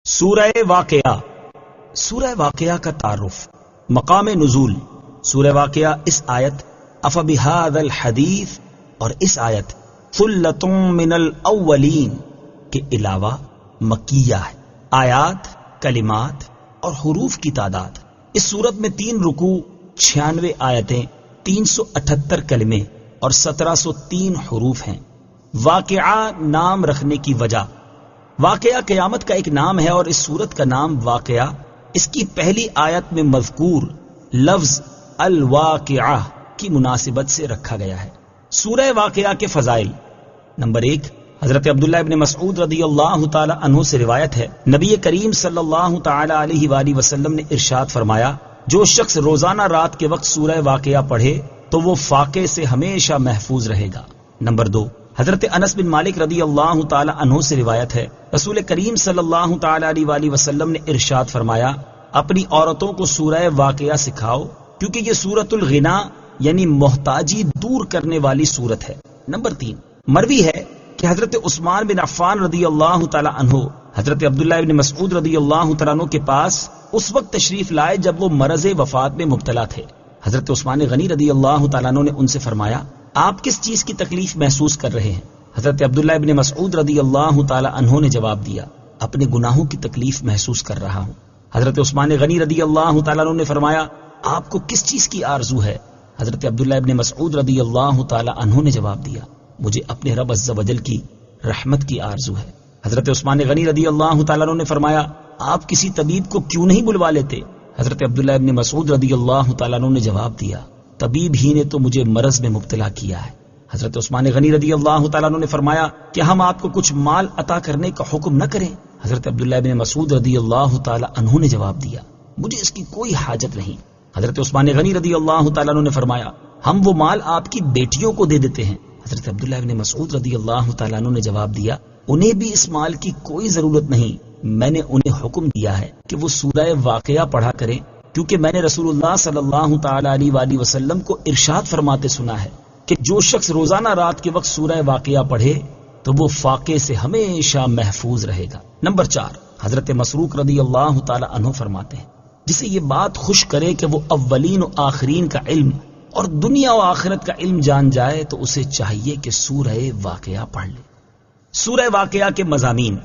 سورہ واقعہ. سورہ واقعہ کا تعارف. مقام نزول. سورہ واقعہ اس آیت افبہذا الحدیث اور اس آیت ثلۃ من الاولین کے علاوہ مکیہ ہے. آیات، کلمات اور حروف کی تعداد. اس صورت میں 3 رکوع، 96 آیتیں، 378 کلمے اور 1703 حروف ہیں. واقعہ نام رکھنے کی وجہ. واقعہ قیامت کا ایک نام ہے اور اس صورت کا نام واقعہ اس کی پہلی آیت میں مذکور لفظ الواقعہ کی مناسبت سے رکھا گیا ہے. سورہ واقعہ کے فضائل. نمبر 1، حضرت عبداللہ ابن مسعود رضی اللہ تعالی عنہ سے روایت ہے، نبی کریم صلی اللہ تعالی علیہ وآلہ وسلم نے ارشاد فرمایا، جو شخص روزانہ رات کے وقت سورہ واقعہ پڑھے تو وہ فاقے سے ہمیشہ محفوظ رہے گا. نمبر 2، حضرت انس بن مالک رضی اللہ تعالی عنہ سے روایت ہے، رسول کریم صلی اللہ تعالی علیہ وآلہ وسلم نے ارشاد فرمایا، اپنی عورتوں کو سورہ واقعہ سکھاؤ کیونکہ یہ سورۃ الغنا یعنی محتاجی دور کرنے والی سورت ہے. نمبر 3، مروی ہے کہ حضرت عثمان بن عفان رضی اللہ تعالی عنہ حضرت عبداللہ ابن مسعود رضی اللہ تعالی عنہ کے پاس اس وقت تشریف لائے جب وہ مرض وفات میں مبتلا تھے. حضرت عثمان غنی رضی اللہ تعالی عنہ نے ان سے فرمایا، آپ کس چیز کی تکلیف محسوس کر رہے ہیں؟ حضرت عبداللہ ابن مسعود رضی اللہ تعالی عنہ نے جواب دیا، اپنے گناہوں کی تکلیف محسوس کر رہا ہوں. حضرت عثمان غنی رضی اللہ تعالی عنہ نے فرمایا، آپ کو کس چیز کی آرزو ہے؟ حضرت عبداللہ ابن مسعود رضی اللہ تعالی عنہ نے جواب دیا، مجھے اپنے رب عز و جل کی رحمت کی آرزو ہے. حضرت عثمان غنی رضی اللہ تعالی عنہ نے فرمایا، آپ کسی طبیب کو کیوں نہیں بلوا لیتے؟ حضرت عبداللہ ابن مسعود رضی اللہ تعالی عنہ نے جواب دیا، طبیب ہی نے تو مجھے مرض میں مبتلا کیا ہے. حضرت عثمان غنی رضی اللہ تعالیٰ عنہ نے فرمایا کہ ہم آپ کو کچھ مال عطا کرنے کا حکم نہ کریں؟ حضرت عبداللہ ابن مسعود رضی اللہ تعالیٰ عنہ نے جواب دیا، مجھے اس کی کوئی حاجت نہیں. حضرت عثمان غنی رضی اللہ تعالیٰ عنہ نے فرمایا، ہم وہ مال آپ کی بیٹیوں کو دے دیتے ہیں. حضرت عبداللہ ابن مسعود رضی اللہ تعالیٰ عنہ نے جواب دیا، انہیں بھی اس مال کی کوئی ضرورت نہیں، میں نے انہیں حکم دیا ہے کہ وہ سورہ واقعہ پڑھا کریں کیونکہ میں نے رسول اللہ صلی اللہ تعالی علیہ وآلہ وسلم کو ارشاد فرماتے سنا ہے کہ جو شخص روزانہ رات کے وقت سورہ واقعہ پڑھے تو وہ فاقے سے ہمیشہ محفوظ رہے گا. نمبر 4، حضرت مسروق رضی اللہ تعالی عنہ فرماتے ہیں، جسے یہ بات خوش کرے کہ وہ اولین و آخرین کا علم اور دنیا و آخرت کا علم جان جائے تو اسے چاہیے کہ سورہ واقعہ پڑھ لے. سورہ واقعہ کے مضامین.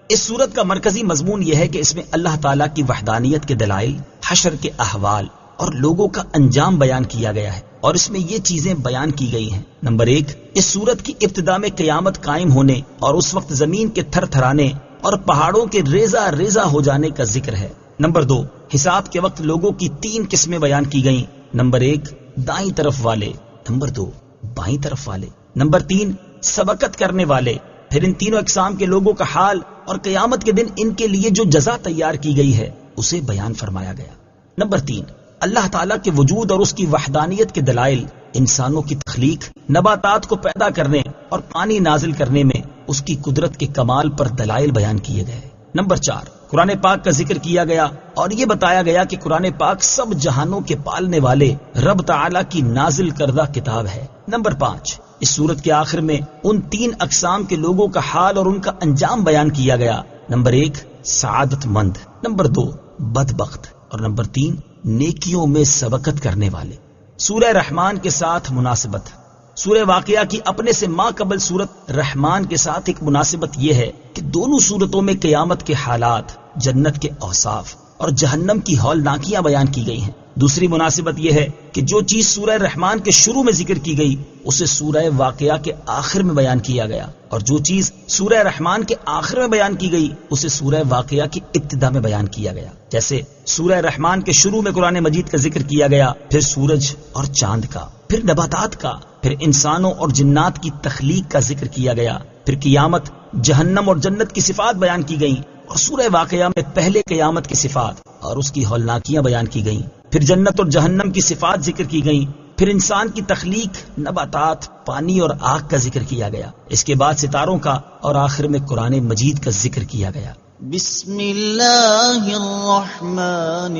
اس سورت کا مرکزی مضمون یہ ہے کہ اس میں اللہ تعالیٰ کی وحدانیت کے دلائل، حشر کے احوال اور لوگوں کا انجام بیان کیا گیا ہے اور اس میں یہ چیزیں بیان کی گئی ہیں. نمبر 1، اس سورت کی ابتدا میں قیامت قائم ہونے اور اس وقت زمین کے تھر تھرانے اور پہاڑوں کے ریزہ ریزہ ہو جانے کا ذکر ہے. نمبر 2، حساب کے وقت لوگوں کی 3 قسمیں بیان کی گئیں. نمبر 1، دائیں طرف والے. نمبر 2، بائیں طرف والے. نمبر 3، سبقت کرنے والے. پھر ان تینوں اقسام کے لوگوں کا حال اور قیامت کے دن ان کے لیے جو جزا تیار کی گئی ہے اسے بیان فرمایا گیا. نمبر 3، اللہ تعالیٰ کے وجود اور اس کی وحدانیت کے دلائل، انسانوں کی تخلیق، نباتات کو پیدا کرنے اور پانی نازل کرنے میں اس کی قدرت کے کمال پر دلائل بیان کیے گئے. نمبر 4، قرآن پاک کا ذکر کیا گیا اور یہ بتایا گیا کہ قرآن پاک سب جہانوں کے پالنے والے رب تعالیٰ کی نازل کردہ کتاب ہے. نمبر 5، اس سورت کے آخر میں ان 3 اقسام کے لوگوں کا حال اور ان کا انجام بیان کیا گیا. نمبر 1، سعادت مند. نمبر 2، بدبخت. اور نمبر 3، نیکیوں میں سبقت کرنے والے. سورہ رحمان کے ساتھ مناسبت. سورہ واقعہ کی اپنے سے ما قبل سورت رحمان کے ساتھ ایک مناسبت یہ ہے کہ دونوں سورتوں میں قیامت کے حالات، جنت کے اوصاف اور جہنم کی ہولناکیاں بیان کی گئی ہیں. دوسری مناسبت یہ ہے کہ جو چیز سورہ رحمان کے شروع میں ذکر کی گئی اسے سورہ واقعہ کے آخر میں بیان کیا گیا اور جو چیز سورہ رحمان کے آخر میں بیان کی گئی اسے سورہ واقعہ کی ابتدا میں بیان کیا گیا. جیسے سورہ رحمان کے شروع میں قرآن مجید کا ذکر کیا گیا، پھر سورج اور چاند کا، پھر نباتات کا، پھر انسانوں اور جنات کی تخلیق کا ذکر کیا گیا، پھر قیامت، جہنم اور جنت کی صفات بیان کی گئیں اور سورہ واقعہ میں پہلے قیامت کی صفات اور اس کی ہولناکیاں بیان کی گئیں، پھر جنت اور جہنم کی صفات ذکر کی گئیں، پھر انسان کی تخلیق، نباتات، پانی اور آگ کا ذکر کیا گیا. اس کے بعد ستاروں کا اور آخر میں قرآن مجید کا ذکر کیا گیا. بسم اللہ الرحمن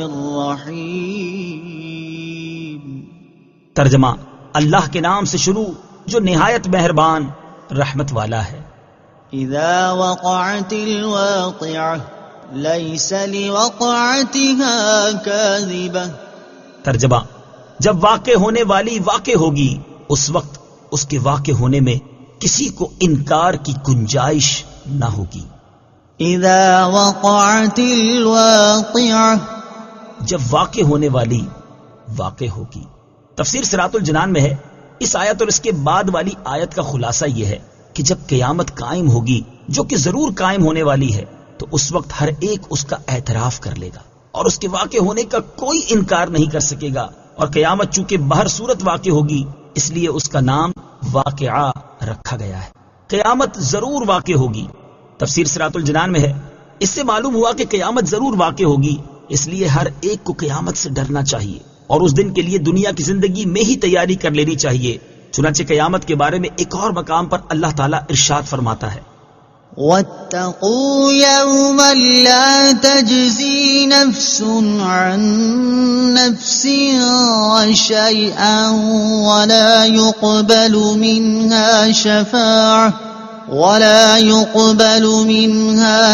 الرحیم. ترجمہ: اللہ کے نام سے شروع جو نہایت مہربان رحمت والا ہے. اذا وقعت الواقعہ ليس لوقعتها كاذبة. ترجمہ: جب واقع ہونے والی واقع ہوگی اس وقت اس کے واقع ہونے میں کسی کو انکار کی گنجائش نہ ہوگی. اذا وقعت الواقعة، جب واقع ہونے والی واقع ہوگی. تفسیر صراط الجنان میں ہے اس آیت اور اس کے بعد والی آیت کا خلاصہ یہ ہے کہ جب قیامت قائم ہوگی، جو کہ ضرور قائم ہونے والی ہے، تو اس وقت ہر ایک اس کا اعتراف کر لے گا اور اس کے واقع ہونے کا کوئی انکار نہیں کر سکے گا. اور قیامت چونکہ بہر صورت واقع ہوگی اس لیے اس کا نام واقعہ رکھا گیا ہے. قیامت ضرور واقع ہوگی. تفسیر صراط الجنان میں ہے اس سے معلوم ہوا کہ قیامت ضرور واقع ہوگی، اس لیے ہر ایک کو قیامت سے ڈرنا چاہیے اور اس دن کے لیے دنیا کی زندگی میں ہی تیاری کر لینی چاہیے. چنانچہ قیامت کے بارے میں ایک اور مقام پر اللہ تعالیٰ ارشاد فرماتا ہے: واتقوا يوما لا تجزي نفس عن نفس شيئا ولا يقبل منها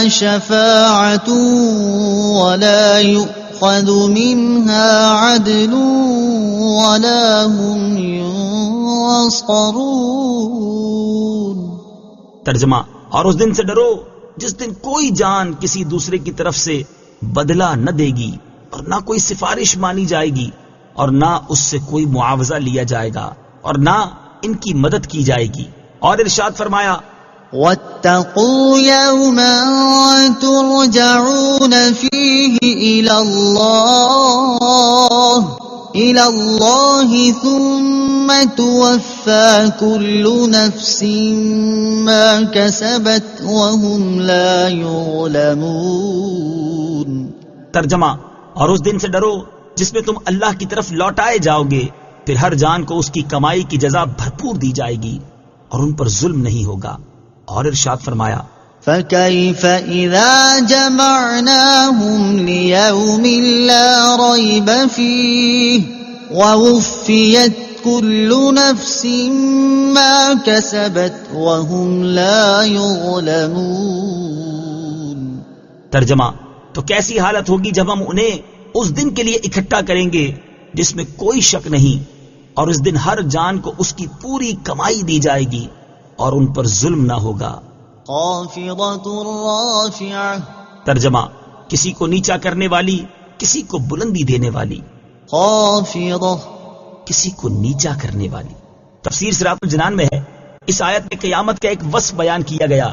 شفاعة ولا يؤخذ منها عدل ولا هم ينصرون. ترجمہ: اور اس دن سے ڈرو جس دن کوئی جان کسی دوسرے کی طرف سے بدلہ نہ دے گی اور نہ کوئی سفارش مانی جائے گی اور نہ اس سے کوئی معاوضہ لیا جائے گا اور نہ ان کی مدد کی جائے گی. اور ارشاد فرمایا: واتقوا يوما ترجعون فيه إلى الله ثم توفى كل نفس ما كسبت وهم لا يظلمون. ترجمہ: اور اس دن سے ڈرو جس میں تم اللہ کی طرف لوٹائے جاؤ گے، پھر ہر جان کو اس کی کمائی کی جزا بھرپور دی جائے گی اور ان پر ظلم نہیں ہوگا. اور ارشاد فرمایا: فَكَيْفَ إِذَا جَمَعْنَاهُمْ لِيَوْمٍ لَا رَيْبَ فِيهِ وَوُفِّيَتْ كُلُّ نَفْسٍ مَا كَسَبَتْ وَهُمْ لَا يُظْلَمُونَ. ترجمہ: تو کیسی حالت ہوگی جب ہم انہیں اس دن کے لیے اکٹھا کریں گے جس میں کوئی شک نہیں، اور اس دن ہر جان کو اس کی پوری کمائی دی جائے گی اور ان پر ظلم نہ ہوگا. خافضۃ رافعہ. ترجمہ: کسی کو نیچا کرنے والی، کسی کو بلندی دینے والی. خافضہ، کسی کو نیچا کرنے والی. تفسیر صراط الجنان میں ہے اس آیت میں قیامت کا ایک وصف بیان کیا گیا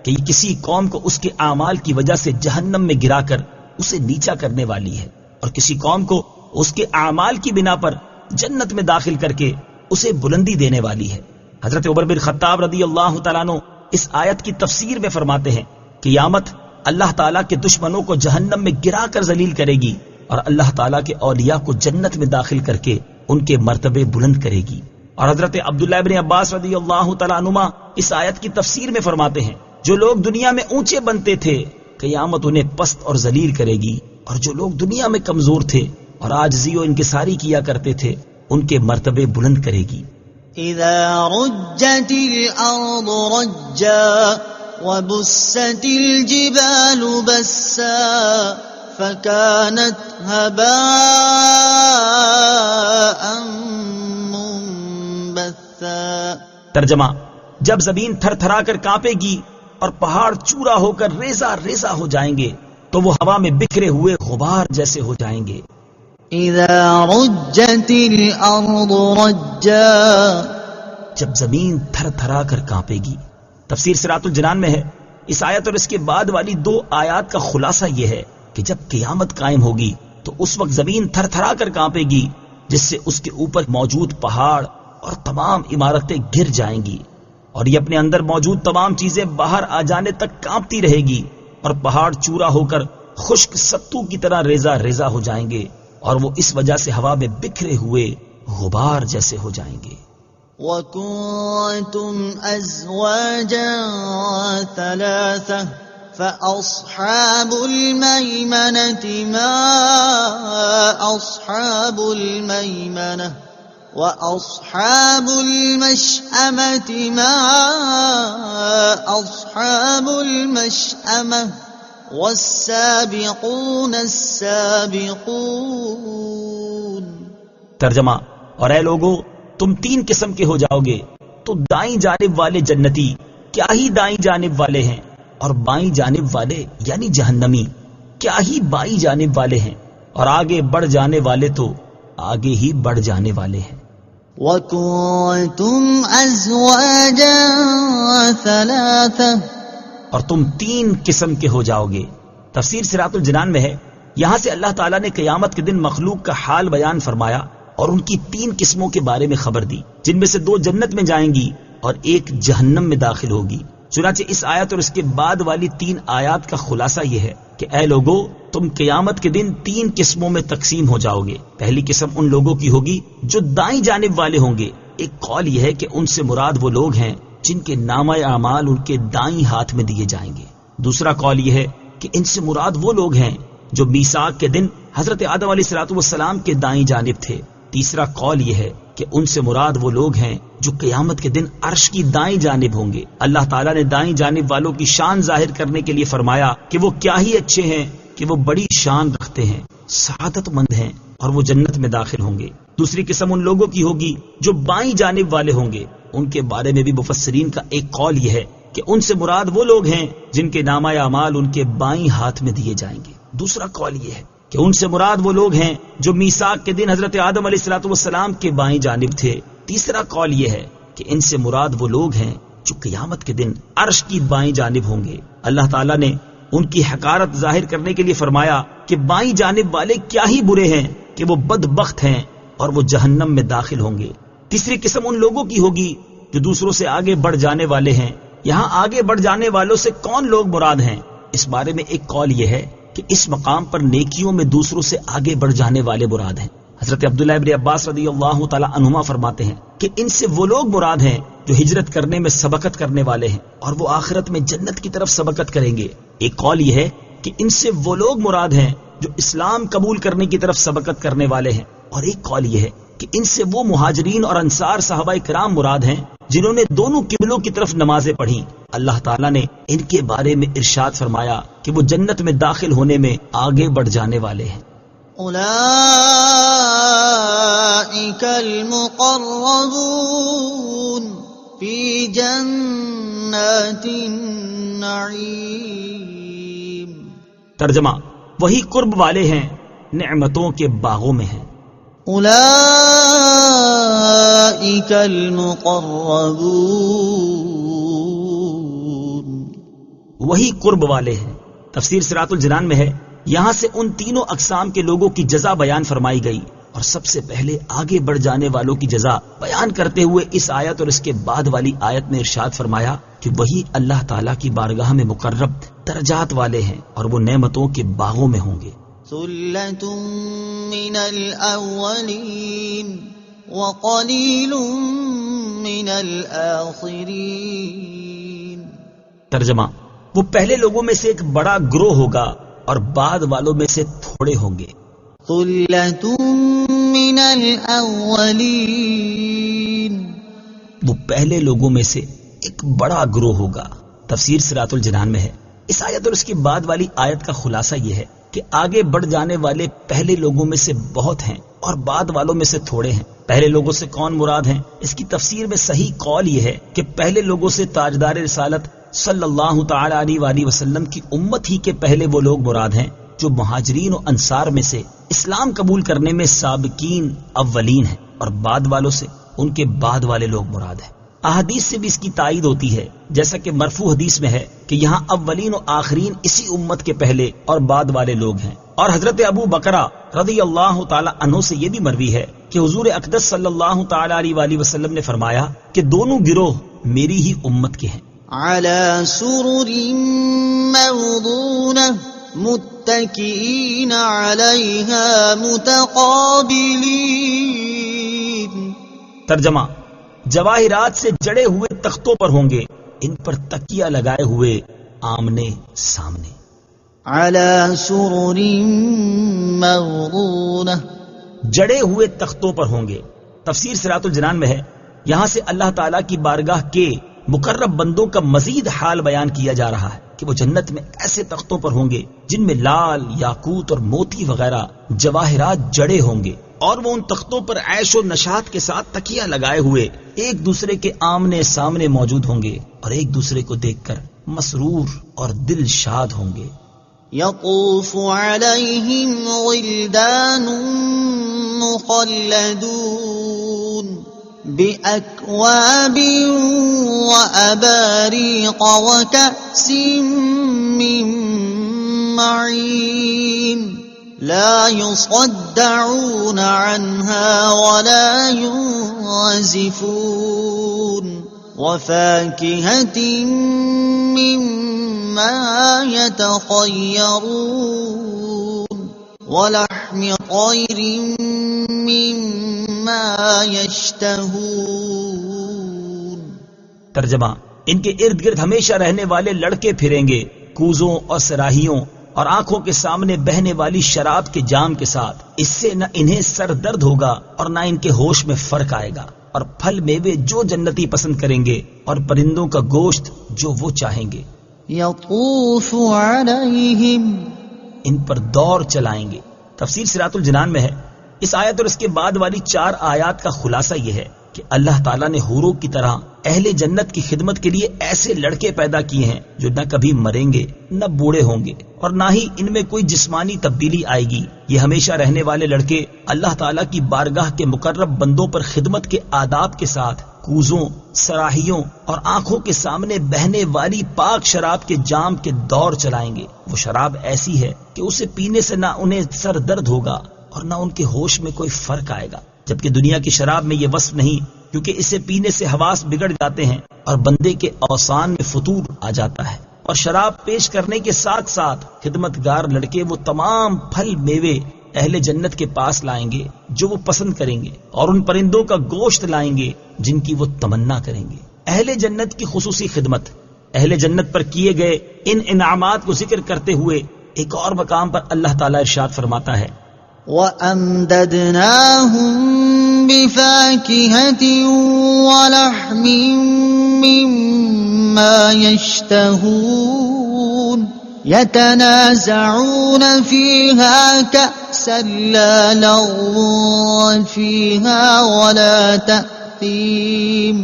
کہ یہ کسی قوم کو اس کے اعمال کی وجہ سے جہنم میں گرا کر اسے نیچا کرنے والی ہے، اور کسی قوم کو اس کے اعمال کی بنا پر جنت میں داخل کر کے اسے بلندی دینے والی ہے. حضرت عمر بن خطاب رضی اللہ تعالیٰ عنہ اس آیت کی تفسیر میں فرماتے ہیں: قیامت اللہ تعالیٰ کے دشمنوں کو جہنم میں گرا کر ذلیل کرے گی اور اللہ تعالیٰ کے اولیاء کو جنت میں داخل کر کے ان کے مرتبے بلند کرے گی. اور حضرت عبداللہ ابن عباس رضی اللہ تعالیٰ عنہما اس آیت کی تفسیر میں فرماتے ہیں: جو لوگ دنیا میں اونچے بنتے تھے قیامت انہیں پست اور ذلیل کرے گی، اور جو لوگ دنیا میں کمزور تھے اور عاجزی و انکساری کیا کرتے تھے ان کے مرتبے بلند کرے گی. اذا رجت الارض رجا وبست الجبال بسا فكانت هباء منبثا. ترجمہ: جب زمین تھر تھرا کر کانپے گی اور پہاڑ چورا ہو کر ریزہ ریزہ ہو جائیں گے تو وہ ہوا میں بکھرے ہوئے غبار جیسے ہو جائیں گے. اذا رجت الارض رجا، جب زمین تھر تھرا کر کانپے گی. تفسیر صراط الجنان میں ہے اس آیت اور اس کے بعد والی 2 آیات کا خلاصہ یہ ہے کہ جب قیامت قائم ہوگی تو اس وقت زمین تھر تھرا کر کانپے گی، جس سے اس کے اوپر موجود پہاڑ اور تمام عمارتیں گر جائیں گی، اور یہ اپنے اندر موجود تمام چیزیں باہر آ جانے تک کانپتی رہے گی، اور پہاڑ چورا ہو کر خشک ستو کی طرح ریزہ ریزہ ہو جائیں گے، اور وہ اس وجہ سے ہوا میں بکھرے ہوئے غبار جیسے ہو جائیں گے. وَكُنْتُمْ أَزْوَاجًا ثَلَاثَةً فَأَصْحَابُ الْمَيْمَنَةِ مَا أَصْحَابُ الْمَيْمَنَةِ وَأَصْحَابُ الْمَشْأَمَةِ مَا أَصْحَابُ الْمَشْأَمَةِ والسابقون السابقون. ترجمہ، اور اے لوگو تم 3 قسم کے ہو جاؤ گے، تو دائیں جانب والے جنتی کیا ہی دائیں جانب والے ہیں، اور بائیں جانب والے یعنی جہنمی کیا ہی بائیں جانب والے ہیں، اور آگے بڑھ جانے والے تو آگے ہی بڑھ جانے والے ہیں. وَكُنْتُمْ أَزْوَاجًا ثَلَاثَةً. اور تم 3 قسم کے ہو جاؤ گے. تفسیر صراط الجنان میں ہے، یہاں سے اللہ تعالیٰ نے قیامت کے دن مخلوق کا حال بیان فرمایا اور ان کی 3 قسموں کے بارے میں خبر دی، جن میں سے 2 جنت میں جائیں گی اور 1 جہنم میں داخل ہوگی. چنانچہ اس آیت اور اس کے بعد والی 3 آیات کا خلاصہ یہ ہے کہ اے لوگو تم قیامت کے دن 3 قسموں میں تقسیم ہو جاؤ گے. پہلی قسم ان لوگوں کی ہوگی جو دائیں جانب والے ہوں گے. ایک قول یہ ہے کہ ان سے مراد وہ لوگ ہیں جن کے نامہ اعمال ان کے دائیں ہاتھ میں دیے جائیں گے. دوسرا قول یہ ہے کہ ان سے مراد وہ لوگ ہیں جو میثاق کے دن حضرت آدم علیہ السلام کے دائیں جانب تھے. تیسرا قول یہ ہے کہ ان سے مراد وہ لوگ ہیں جو قیامت کے دن عرش کی دائیں جانب ہوں گے. اللہ تعالیٰ نے دائیں جانب والوں کی شان ظاہر کرنے کے لیے فرمایا کہ وہ کیا ہی اچھے ہیں کہ وہ بڑی شان رکھتے ہیں، سعادت مند ہیں اور وہ جنت میں داخل ہوں گے. دوسری قسم ان لوگوں کی ہوگی جو بائیں جانب والے ہوں گے. ان کے بارے میں بھی مفسرین کا ایک قول یہ ہے کہ ان سے مراد وہ لوگ ہیں جن کے نامہ اعمال ان کے بائیں ہاتھ میں دیے جائیں گے. دوسرا قول یہ ہے کہ ان سے مراد وہ لوگ ہیں جو میثاق کے دن حضرت آدم علیہ السلام کے بائیں جانب تھے. تیسرا قول یہ ہے کہ ان سے مراد وہ لوگ ہیں جو قیامت کے دن عرش کی بائیں جانب ہوں گے. اللہ تعالیٰ نے ان کی حقارت ظاہر کرنے کے لیے فرمایا کہ بائیں جانب والے کیا ہی برے ہیں کہ وہ بدبخت ہیں اور وہ جہنم میں داخل ہوں گے. تیسری قسم ان لوگوں کی ہوگی جو دوسروں سے آگے بڑھ جانے والے ہیں. یہاں آگے بڑھ جانے والوں سے کون لوگ مراد ہیں؟ اس بارے میں ایک قول یہ ہے کہ اس مقام پر نیکیوں میں دوسروں سے آگے بڑھ جانے والے مراد ہیں. حضرت عبداللہ ابن عباس رضی اللہ تعالی عنہما فرماتے ہیں کہ ان سے وہ لوگ مراد ہیں جو ہجرت کرنے میں سبقت کرنے والے ہیں اور وہ آخرت میں جنت کی طرف سبقت کریں گے. ایک قول یہ ہے کہ ان سے وہ لوگ مراد ہیں جو اسلام قبول کرنے کی طرف سبقت کرنے والے ہیں، اور ایک قول یہ ہے کہ ان سے وہ مہاجرین اور انصار صحابہ کرام مراد ہیں جنہوں نے دونوں قبلوں کی طرف نمازیں پڑھیں. اللہ تعالیٰ نے ان کے بارے میں ارشاد فرمایا کہ وہ جنت میں داخل ہونے میں آگے بڑھ جانے والے ہیں. اولئک المقربون فی جنات النعیم. ترجمہ، وہی قرب والے ہیں نعمتوں کے باغوں میں ہیں. اولئک المقربون، وہی قرب والے ہیں. تفسیر صراط الجنان میں ہے، یہاں سے ان تینوں اقسام کے لوگوں کی جزا بیان فرمائی گئی، اور سب سے پہلے آگے بڑھ جانے والوں کی جزا بیان کرتے ہوئے اس آیت اور اس کے بعد والی آیت میں ارشاد فرمایا کہ وہی اللہ تعالیٰ کی بارگاہ میں مقرب درجات والے ہیں اور وہ نعمتوں کے باغوں میں ہوں گے. ثلۃ من الاولین وقلیل من الآخرین. ترجمہ، وہ پہلے لوگوں میں سے ایک بڑا گروہ ہوگا اور بعد والوں میں سے تھوڑے ہوں گے. ثلۃ من الاولین، وہ پہلے لوگوں میں سے ایک بڑا گروہ ہوگا. تفسیر صراط الجنان میں ہے، اس آیت اور اس کی بعد والی آیت کا خلاصہ یہ ہے کہ آگے بڑھ جانے والے پہلے لوگوں میں سے بہت ہیں اور بعد والوں میں سے تھوڑے ہیں. پہلے لوگوں سے کون مراد ہیں؟ اس کی تفسیر میں صحیح قول یہ ہے کہ پہلے لوگوں سے تاجدار رسالت صلی اللہ تعالی علیہ وآلہ وسلم کی امت ہی کے پہلے وہ لوگ مراد ہیں جو مہاجرین و انصار میں سے اسلام قبول کرنے میں سابقین اولین ہیں، اور بعد والوں سے ان کے بعد والے لوگ مراد ہیں. احادیث سے بھی اس کی تائید ہوتی ہے، جیسا کہ مرفوع حدیث میں ہے کہ یہاں اولین و آخرین اسی امت کے پہلے اور بعد والے لوگ ہیں. اور حضرت ابو بکرہ رضی اللہ تعالی عنہ سے یہ بھی مروی ہے کہ حضور اقدس صلی اللہ تعالی علیہ وآلہ وسلم نے فرمایا کہ دونوں گروہ میری ہی امت کے ہیں. علی سرر موضونہ متکئین علیہا متقابلین. ترجمہ، جواہرات سے جڑے ہوئے تختوں پر ہوں گے، ان پر تکیہ لگائے ہوئے آمنے سامنے. علی سرر موضونہ، جڑے ہوئے تختوں پر ہوں گے. تفسیر صراط الجنان میں ہے، یہاں سے اللہ تعالیٰ کی بارگاہ کے مقرب بندوں کا مزید حال بیان کیا جا رہا ہے کہ وہ جنت میں ایسے تختوں پر ہوں گے جن میں لال، یاقوت اور موتی وغیرہ جواہرات جڑے ہوں گے، اور وہ ان تختوں پر عیش و نشاط کے ساتھ تکیاں لگائے ہوئے ایک دوسرے کے آمنے سامنے موجود ہوں گے اور ایک دوسرے کو دیکھ کر مسرور اور دل شاد ہوں گے۔ يطوف عليهم ولدان مخلدون بأكواب وأباريق وكأس من معين لا يصدعون عنها ولا ينزفون وفاكهة مما يتخيرون ولحم طير مما يشتهون۔ ترجمہ، ان کے ارد گرد ہمیشہ رہنے والے لڑکے پھریں گے کوزوں اور سراہیوں اور آنکھوں کے سامنے بہنے والی شراب کے جام کے ساتھ۔ اس سے نہ انہیں سر درد ہوگا اور نہ ان کے ہوش میں فرق آئے گا، اور پھل میوے جو جنتی پسند کریں گے اور پرندوں کا گوشت جو وہ چاہیں گے۔ يطوف عليهم، ان پر دور چلائیں گے۔ تفسیر صراط الجنان میں ہے، اس آیت اور اس کے بعد والی 4 آیات کا خلاصہ یہ ہے کہ اللہ تعالیٰ نے حوروں کی طرح اہل جنت کی خدمت کے لیے ایسے لڑکے پیدا کیے ہیں جو نہ کبھی مریں گے نہ بوڑھے ہوں گے، اور نہ ہی ان میں کوئی جسمانی تبدیلی آئے گی۔ یہ ہمیشہ رہنے والے لڑکے اللہ تعالیٰ کی بارگاہ کے مقرب بندوں پر خدمت کے آداب کے ساتھ کوزوں، سراہیوں اور آنکھوں کے سامنے بہنے والی پاک شراب کے جام کے دور چلائیں گے۔ وہ شراب ایسی ہے کہ اسے پینے سے نہ انہیں سر درد ہوگا اور نہ ان کے ہوش میں کوئی فرق آئے گا، جبکہ دنیا کی شراب میں یہ وصف نہیں، کیونکہ اسے پینے سے حواس بگڑ جاتے ہیں اور بندے کے اوسان میں فتور آ جاتا ہے۔ اور شراب پیش کرنے کے ساتھ ساتھ خدمتگار لڑکے وہ تمام پھل میوے اہل جنت کے پاس لائیں گے جو وہ پسند کریں گے، اور ان پرندوں کا گوشت لائیں گے جن کی وہ تمنا کریں گے۔ اہل جنت کی خصوصی خدمت، اہل جنت پر کیے گئے ان انعامات کو ذکر کرتے ہوئے ایک اور مقام پر اللہ تعالیٰ ارشاد فرماتا ہے، وَأَمْدَدْنَاهُمْ بِفَاكِهَةٍ وَلَحْمٍ مِّمَّا يَشْتَهُونَ يَتَنَازَعُونَ فِيهَا كَأْسًا لَّا لَغْوٌ فِيهَا وَلَا تَأْثِيمٌ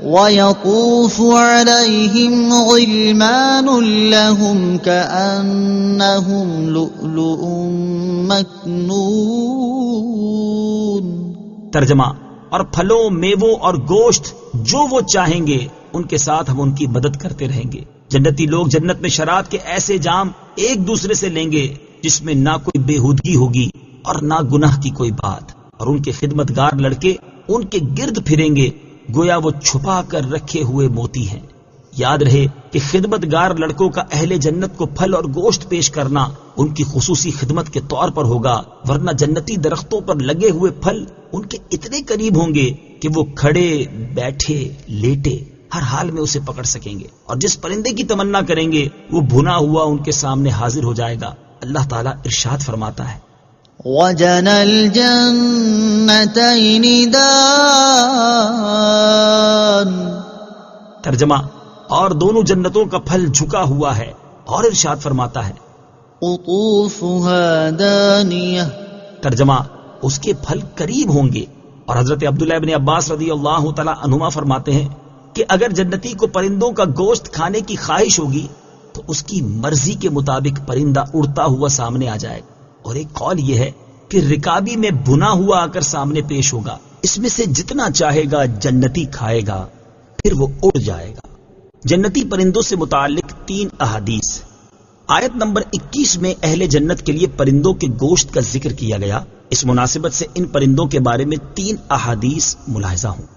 وَيَطُوفُ عَلَيْهِمْ غِلْمَانٌ لَّهُمْ كَأَنَّهُمْ لُؤْلُؤٌ مَّكْنُونٌ۔ ترجمہ، اور پھلوں، میووں اور گوشت جو وہ چاہیں گے ان کے ساتھ ہم ان کی مدد کرتے رہیں گے۔ جنتی لوگ جنت میں شراب کے ایسے جام ایک دوسرے سے لیں گے جس میں نہ کوئی بےہودگی ہوگی اور نہ گناہ کی کوئی بات، اور ان کے خدمتگار لڑکے ان کے گرد پھریں گے گویا وہ چھپا کر رکھے ہوئے موتی ہیں۔ یاد رہے کہ خدمتگار لڑکوں کا اہل جنت کو پھل اور گوشت پیش کرنا ان کی خصوصی خدمت کے طور پر ہوگا، ورنہ جنتی درختوں پر لگے ہوئے پھل ان کے اتنے قریب ہوں گے کہ وہ کھڑے، بیٹھے، لیٹے ہر حال میں اسے پکڑ سکیں گے، اور جس پرندے کی تمنا کریں گے وہ بھنا ہوا ان کے سامنے حاضر ہو جائے گا۔ اللہ تعالیٰ ارشاد فرماتا ہے، وَجَنَى الْجَنَّتَيْنِ دَانٍ۔ ترجمہ، اور دونوں جنتوں کا پھل جھکا ہوا ہے، اور ارشاد فرماتا ہے، قُطُوفُهَا دَانِيَةٌ۔ ترجمہ، اس کے پھل قریب ہوں گے۔ اور حضرت عبداللہ ابن عباس رضی اللہ تعالی عنہما فرماتے ہیں کہ اگر جنتی کو پرندوں کا گوشت کھانے کی خواہش ہوگی تو اس کی مرضی کے مطابق پرندہ اڑتا ہوا سامنے آ جائے گا، اور ایک قول یہ ہے کہ رکابی میں بھنا ہوا آ کر سامنے پیش ہوگا، اس میں سے جتنا چاہے گا جنتی کھائے گا، پھر وہ اڑ جائے گا۔ جنتی پرندوں سے متعلق 3 احادیث۔ آیت نمبر 21 میں اہل جنت کے لیے پرندوں کے گوشت کا ذکر کیا گیا، اس مناسبت سے ان پرندوں کے بارے میں 3 احادیث ملاحظہ ہوں۔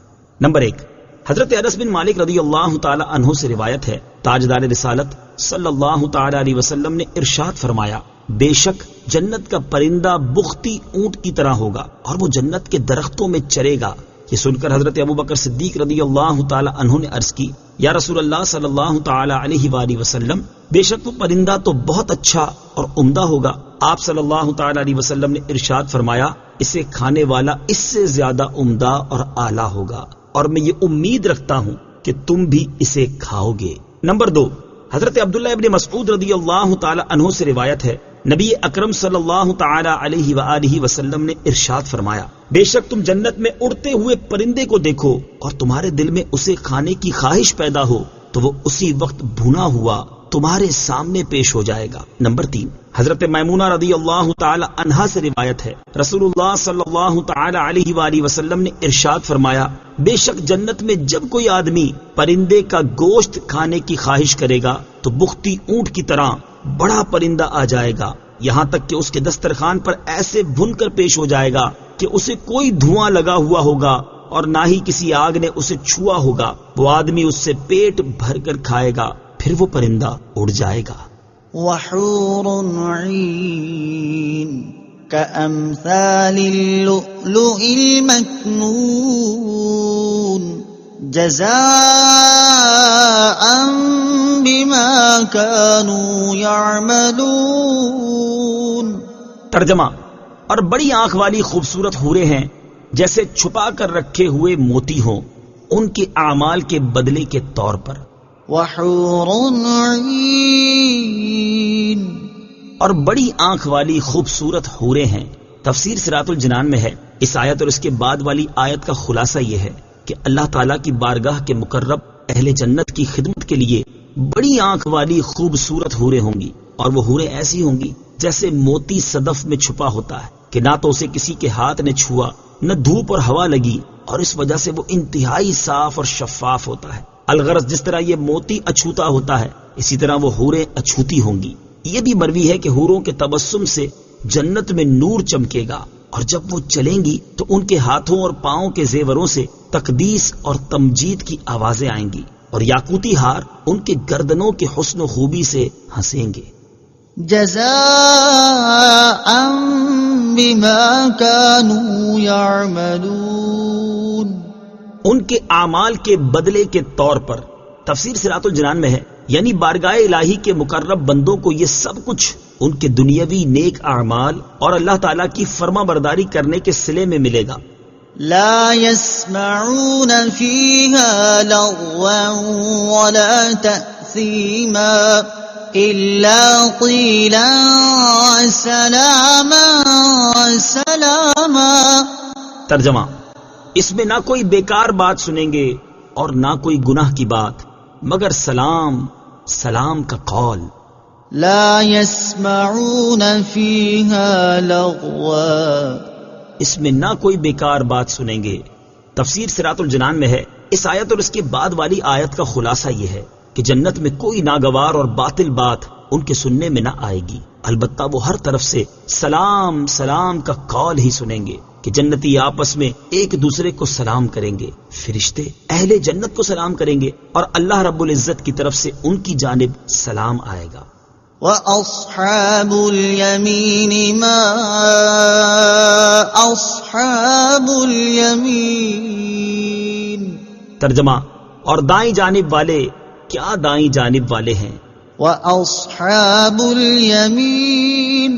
نمبر 1، حضرت انس بن مالک رضی اللہ تعالی عنہ سے روایت ہے، تاجدار رسالت صلی اللہ تعالی علیہ وسلم نے ارشاد فرمایا، بے شک جنت کا پرندہ بختی اونٹ کی طرح ہوگا اور وہ جنت کے درختوں میں چرے گا۔ یہ سن کر حضرت ابوبکر صدیق رضی اللہ تعالی عنہ نے عرض کی، یا رسول اللہ صلی اللہ تعالی علیہ وآلہ وسلم، بے شک وہ پرندہ تو بہت اچھا اور عمدہ ہوگا۔ آپ صلی اللہ تعالی علیہ وسلم نے ارشاد فرمایا، اسے کھانے والا اس سے زیادہ عمدہ اور اعلیٰ ہوگا، اور میں یہ امید رکھتا ہوں کہ تم بھی اسے کھاؤ گے۔ نمبر 2، حضرت عبداللہ ابن مسعود رضی اللہ تعالی عنہ سے روایت ہے، نبی اکرم صلی اللہ تعالی علیہ وآلہ وسلم نے ارشاد فرمایا، بے شک تم جنت میں اڑتے ہوئے پرندے کو دیکھو اور تمہارے دل میں اسے کھانے کی خواہش پیدا ہو تو وہ اسی وقت بھونا ہوا تمہارے سامنے پیش ہو جائے گا۔ نمبر 3، حضرت میمونہ رضی اللہ تعالی عنہا سے روایت ہے، رسول اللہ صلی اللہ تعالی علیہ وآلہ وسلم نے ارشاد فرمایا، بے شک جنت میں جب کوئی آدمی پرندے کا گوشت کھانے کی خواہش کرے گا تو بختی اونٹ کی طرح بڑا پرندہ آ جائے گا، یہاں تک کہ اس کے دسترخوان پر ایسے بھن کر پیش ہو جائے گا کہ اسے کوئی دھواں لگا ہوا ہوگا اور نہ ہی کسی آگ نے اسے چھوا ہوگا، وہ آدمی اس سے پیٹ بھر کر کھائے گا، پھر وہ پرندہ اڑ جائے گا۔ وحور عین كأمثال اللؤلؤ المكنون جزاء بما كانوا يعملون۔ ترجمہ، اور بڑی آنکھ والی خوبصورت حوریں ہیں جیسے چھپا کر رکھے ہوئے موتی ہوں ان کے اعمال کے بدلے کے طور پر۔ وحور عین، اور بڑی آنکھ والی خوبصورت حوریں ہیں۔ تفسیر صراط الجنان میں ہے، اس آیت اور اس کے بعد والی آیت کا خلاصہ یہ ہے کہ اللہ تعالیٰ کی بارگاہ کے مقرب اہل جنت کی خدمت کے لیے بڑی آنکھ والی خوبصورت حوریں ہوں گی، اور وہ حوریں ایسی ہوں گی جیسے موتی صدف میں چھپا ہوتا ہے کہ نہ تو اسے کسی کے ہاتھ نے چھوا نہ دھوپ اور ہوا لگی، اور اس وجہ سے وہ انتہائی صاف اور شفاف ہوتا ہے۔ الغرض جس طرح یہ موتی اچھوتا ہوتا ہے اسی طرح وہ حوریں اچھوتی ہوں گی۔ یہ بھی مروی ہے کہ حوروں کے تبسم سے جنت میں نور چمکے گا، اور جب وہ چلیں گی تو ان کے ہاتھوں اور پاؤں کے زیوروں سے تقدیس اور تمجید کی آوازیں آئیں گی، اور یاقوتی ہار ان کے گردنوں کے حسن و خوبی سے ہنسیں گے۔ جزاء بما كانوا يعملون، ان کے اعمال کے بدلے کے طور پر۔ تفسیر صراط الجنان میں ہے، یعنی بارگاہ الہی کے مقرب بندوں کو یہ سب کچھ ان کے دنیاوی نیک اعمال اور اللہ تعالیٰ کی فرما برداری کرنے کے صلے میں ملے گا۔ لا يسمعون فيها لغوا ولا تأثيما إلا قيلا سلاما سلاما۔ ترجمہ، اس میں نہ کوئی بیکار بات سنیں گے اور نہ کوئی گناہ کی بات مگر سلام سلام کا قول۔ لا يسمعون فيها لغوا، اس میں نہ کوئی بیکار بات سنیں گے۔ تفسیر صراط الجنان میں ہے، اس آیت اور اس کے بعد والی آیت کا خلاصہ یہ ہے کہ جنت میں کوئی ناگوار اور باطل بات ان کے سننے میں نہ آئے گی، البتہ وہ ہر طرف سے سلام سلام کا قول ہی سنیں گے کہ جنتی آپس میں ایک دوسرے کو سلام کریں گے، فرشتے اہل جنت کو سلام کریں گے، اور اللہ رب العزت کی طرف سے ان کی جانب سلام آئے گا۔ وَأَصْحَابُ الْيَمِينِ مَا أَصْحَابُ الْيَمِينِ۔ ترجمہ، اور دائیں جانب والے کیا دائیں جانب والے ہیں۔ وَأَصْحَابُ الْيَمِينِ،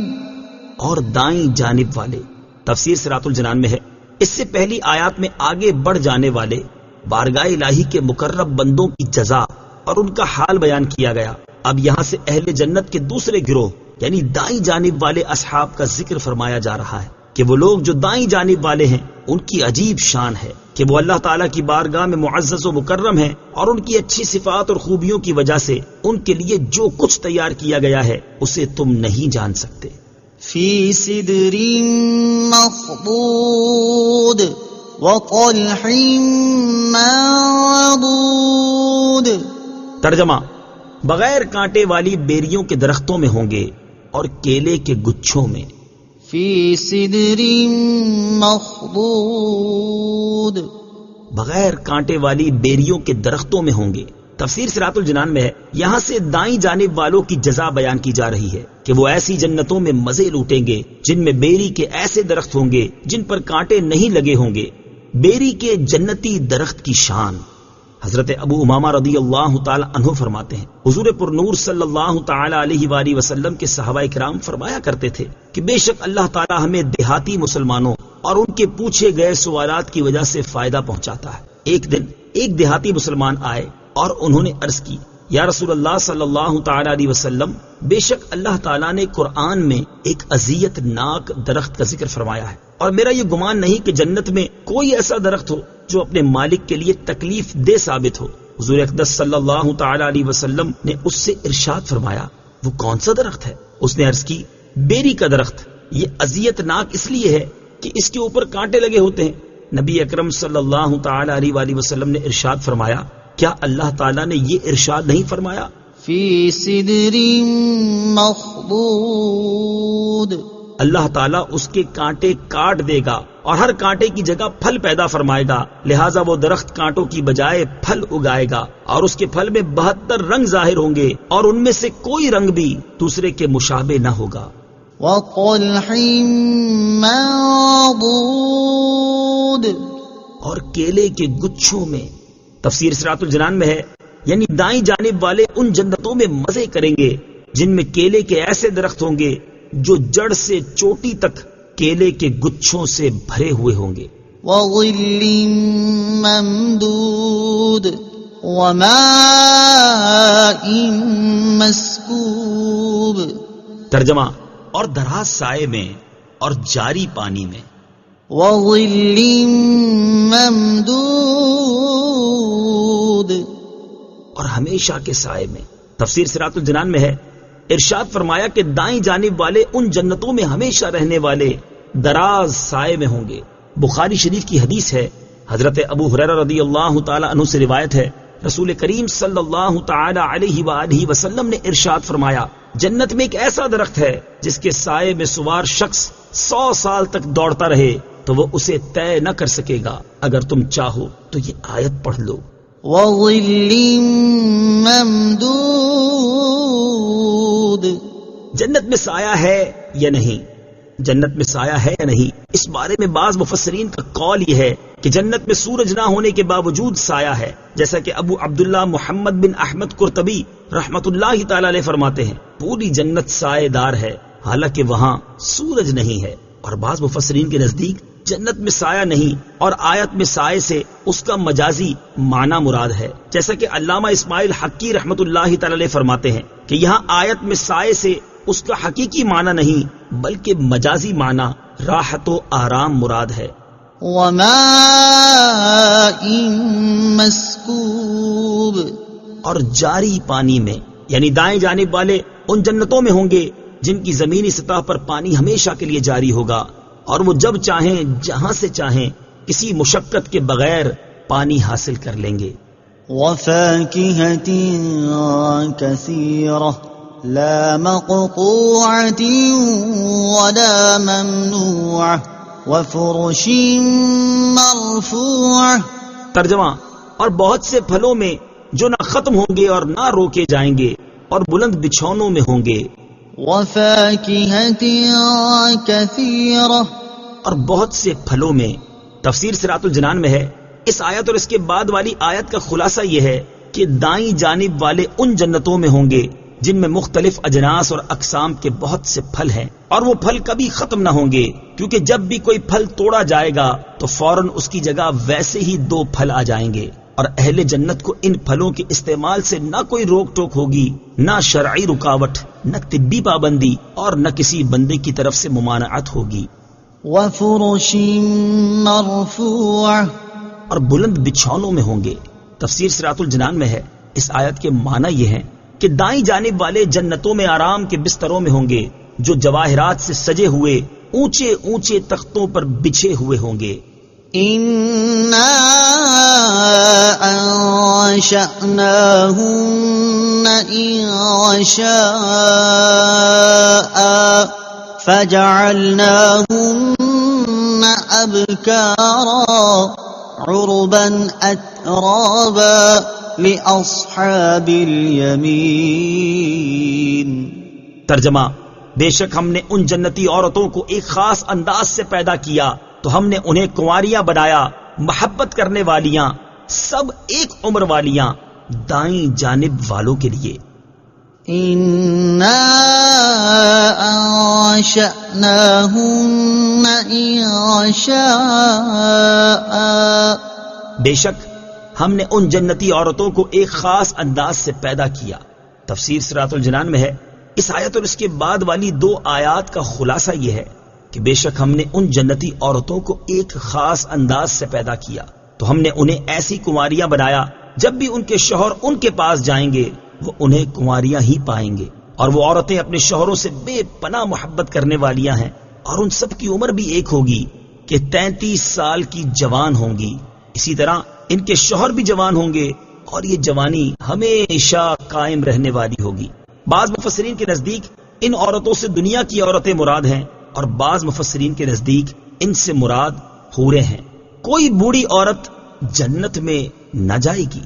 اور دائیں جانب والے۔ تفسیر صراط الجنان میں ہے، اس سے پہلی آیات میں آگے بڑھ جانے والے بارگاہ الہی کے مقرب بندوں کی جزا اور ان کا حال بیان کیا گیا۔ اب یہاں سے اہل جنت کے دوسرے گروہ یعنی دائیں جانب والے اصحاب کا ذکر فرمایا جا رہا ہے کہ وہ لوگ جو دائیں جانب والے ہیں ان کی عجیب شان ہے کہ وہ اللہ تعالیٰ کی بارگاہ میں معزز و مکرم ہیں، اور ان کی اچھی صفات اور خوبیوں کی وجہ سے ان کے لیے جو کچھ تیار کیا گیا ہے اسے تم نہیں جان سکتے۔ فی سدر مخضود وطلح منضود۔ ترجمہ، بغیر کانٹے والی بیریوں کے درختوں میں ہوں گے اور کیلے کے گچھوں میں۔ فی سدر مخضود، بغیر کانٹے والی بیریوں کے درختوں میں ہوں گے۔ تفسیر صراط الجنان میں ہے، یہاں سے دائیں جانب والوں کی جزا بیان کی جا رہی ہے کہ وہ ایسی جنتوں میں مزے لوٹیں گے جن میں بیری کے ایسے درخت ہوں گے جن پر کانٹے نہیں لگے ہوں گے۔ بیری کے جنتی درخت کی شان۔ حضرت ابو امامہ رضی اللہ تعالی عنہ فرماتے ہیں، حضور پر نور صلی اللہ تعالی علیہ وآلہ وسلم کے صحابہ کرام فرمایا کرتے تھے کہ بے شک اللہ تعالی ہمیں دیہاتی مسلمانوں اور ان کے پوچھے گئے سوالات کی وجہ سے فائدہ پہنچاتا ہے۔ ایک دن ایک دیہاتی مسلمان آئے اور انہوں نے عرض کی، یا رسول اللہ صلی اللہ تعالی علیہ وسلم، بے شک اللہ تعالیٰ نے قرآن میں ایک اذیت ناک درخت کا ذکر فرمایا ہے، اور میرا یہ گمان نہیں کہ جنت میں کوئی ایسا درخت ہو جو اپنے مالک کے لیے تکلیف دہ ثابت ہو۔ حضور اقدس صلی اللہ تعالی علیہ وسلم نے اس سے ارشاد فرمایا، وہ کون سا درخت ہے؟ اس نے عرض کی، بیری کا درخت۔ یہ اذیت ناک اس لیے ہے کہ اس کے اوپر کانٹے لگے ہوتے ہیں۔ نبی اکرم صلی اللہ تعالی علیہ وآلہ وسلم نے ارشاد فرمایا، کیا اللہ تعالیٰ نے یہ ارشاد نہیں فرمایا؟ فی صدر مخضود، اللہ تعالیٰ اس کے کانٹے کاٹ دے گا اور ہر کانٹے کی جگہ پھل پیدا فرمائے گا، لہٰذا وہ درخت کانٹوں کی بجائے پھل اگائے گا، اور اس کے پھل میں 72 رنگ ظاہر ہوں گے، اور ان میں سے کوئی رنگ بھی دوسرے کے مشابہ نہ ہوگا۔ وطلح منضود، اور کیلے کے گچھوں میں، تفسیر صراط الجنان میں ہے، یعنی دائیں جانب والے ان جنتوں میں مزے کریں گے جن میں کیلے کے ایسے درخت ہوں گے جو جڑ سے چوٹی تک کیلے کے گچھوں سے بھرے ہوئے ہوں گے۔ وظل ممدود وماء مسکوب، ترجمہ، اور دراز سائے میں اور جاری پانی میں۔ وظل ممدود، اور ہمیشہ کے سائے میں۔ تفسیر صراط الجنان میں ہے، ارشاد فرمایا کہ دائیں جانب والے ان جنتوں میں ہمیشہ رہنے والے دراز سائے میں ہوں گے۔ بخاری شریف کی حدیث ہے، حضرت ابو ہریرہ رضی اللہ تعالی عنہ سے روایت ہے، رسول کریم صلی اللہ تعالی علیہ وآلہ وسلم نے ارشاد فرمایا، جنت میں ایک ایسا درخت ہے جس کے سائے میں سوار شخص 100 سال تک دوڑتا رہے تو وہ اسے طے نہ کر سکے گا۔ اگر تم چاہو تو یہ آیت پڑھ لو۔ وظل ممدود، جنت میں سایہ ہے یا نہیں؟ جنت میں سایہ ہے یا نہیں، اس بارے میں بعض مفسرین کا قول یہ ہے کہ جنت میں سورج نہ ہونے کے باوجود سایہ ہے، جیسا کہ ابو عبداللہ محمد بن احمد قرطبی رحمت اللہ تعالی علیہ فرماتے ہیں، پوری جنت سائے دار ہے حالانکہ وہاں سورج نہیں ہے۔ اور بعض مفسرین کے نزدیک جنت میں سایہ نہیں، اور آیت میں سائے سے اس کا مجازی معنی مراد ہے، جیسا کہ علامہ اسماعیل حقی رحمت اللہ تعالی علیہ فرماتے ہیں کہ یہاں آیت میں سائے سے اس کا حقیقی معنی نہیں بلکہ مجازی معنی راحت و آرام مراد ہے۔ وماء مسکوب، اور جاری پانی میں، یعنی دائیں جانب والے ان جنتوں میں ہوں گے جن کی زمینی سطح پر پانی ہمیشہ کے لیے جاری ہوگا، اور وہ جب چاہیں جہاں سے چاہیں کسی مشقت کے بغیر پانی حاصل کر لیں گے۔ وفاکہۃ کثیرہ لا مقطوعۃ ولا ممنوعہ وفرش مرفوعہ، ترجمہ، اور بہت سے پھلوں میں جو نہ ختم ہوں گے اور نہ روکے جائیں گے، اور بلند بچھونوں میں ہوں گے۔ وفاکہۃ کثیرہ، اور بہت سے پھلوں میں۔ تفسیر صراط الجنان میں ہے، اس آیت اور اس کے بعد والی آیت کا خلاصہ یہ ہے کہ دائیں جانب والے ان جنتوں میں ہوں گے جن میں مختلف اجناس اور اقسام کے بہت سے پھل ہیں، اور وہ پھل کبھی ختم نہ ہوں گے، کیونکہ جب بھی کوئی پھل توڑا جائے گا تو فوراً اس کی جگہ ویسے ہی 2 پھل آ جائیں گے، اور اہل جنت کو ان پھلوں کے استعمال سے نہ کوئی روک ٹوک ہوگی، نہ شرعی رکاوٹ، نہ طبی پابندی، اور نہ کسی بندے کی طرف سے ممانعت ہوگی۔ وفرش مرفوعہ، اور بلند بچھونوں میں ہوں گے۔ تفسیر صراط الجنان میں ہے، اس آیت کے معنی یہ ہیں کہ دائیں جانب والے جنتوں میں آرام کے بستروں میں ہوں گے جو جواہرات سے سجے ہوئے اونچے اونچے تختوں پر بچھے ہوئے ہوں گے۔ اِنَّا أَنشَأْنَاهُنَّ إِنشَاءً فَجَعَلْنَاهُنَّ أَبْكَارًا عُرُبًا أَتْرَابًا لِأَصْحَابِ الْيَمِينِ، ترجمہ، بے شک ہم نے ان جنتی عورتوں کو ایک خاص انداز سے پیدا کیا تو ہم نے انہیں کنواریاں بنایا، محبت کرنے والیاں، سب ایک عمر والیاں، دائیں جانب والوں کے لیے۔ اِنَّا أَنشَأْنَاهُنَّ إِنشَاءً، بے شک ہم نے ان جنتی عورتوں کو ایک خاص انداز سے پیدا کیا. تفسیر صراط الجنان میں ہے اس آیت اور اس کے بعد والی 2 آیات کا خلاصہ یہ ہے کہ بے شک ہم نے ان جنتی عورتوں کو ایک خاص انداز سے پیدا کیا تو ہم نے انہیں ایسی کنواریاں بنایا جب بھی ان کے شوہر ان کے پاس جائیں گے وہ انہیں کنواریاں ہی پائیں گے، اور وہ عورتیں اپنے شوہروں سے بے پناہ محبت کرنے والیاں ہیں، اور ان سب کی عمر بھی ایک ہوگی کہ 33 سال کی جوان ہوں گی. اسی طرح ان کے شوہر بھی جوان ہوں گے اور یہ جوانی ہمیشہ قائم رہنے والی ہوگی. بعض مفسرین کے نزدیک ان عورتوں سے دنیا کی عورتیں مراد ہیں اور بعض مفسرین کے نزدیک ان سے مراد حوریں ہیں. کوئی بوڑھی عورت جنت میں نہ جائے گی.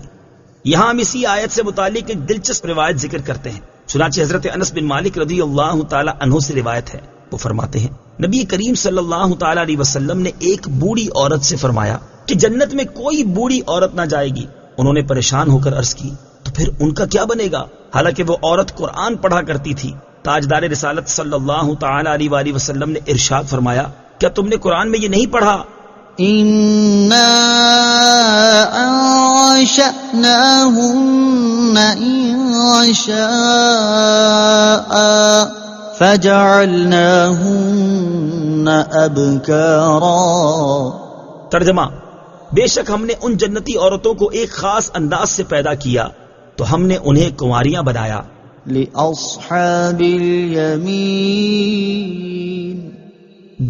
یہاں ہم اسی آیت سے متعلق ایک دلچسپ روایت ذکر کرتے ہیں. چنانچہ حضرت انس بن مالک رضی اللہ تعالی عنہ سے روایت ہے، وہ فرماتے ہیں نبی کریم صلی اللہ تعالی علیہ وسلم نے ایک بوڑھی عورت سے فرمایا کہ جنت میں کوئی بوڑھی عورت نہ جائے گی. انہوں نے پریشان ہو کر عرض کی تو پھر ان کا کیا بنے گا؟ حالانکہ وہ عورت قرآن پڑھا کرتی تھی. تاجدار رسالت صلی اللہ تعالی علیہ وآلہ وسلم نے ارشاد فرمایا کیا تم نے قرآن میں یہ نہیں پڑھا إِنَّا أَنشَأْنَاهُنَّ إِنشَاءً فَجَعَلْنَاهُنَّ أَبْكَارًا. ترجمہ، بے شک ہم نے ان جنتی عورتوں کو ایک خاص انداز سے پیدا کیا تو ہم نے انہیں کنواریاں بنایا. لِأَصْحَابِ الْيَمِينِ.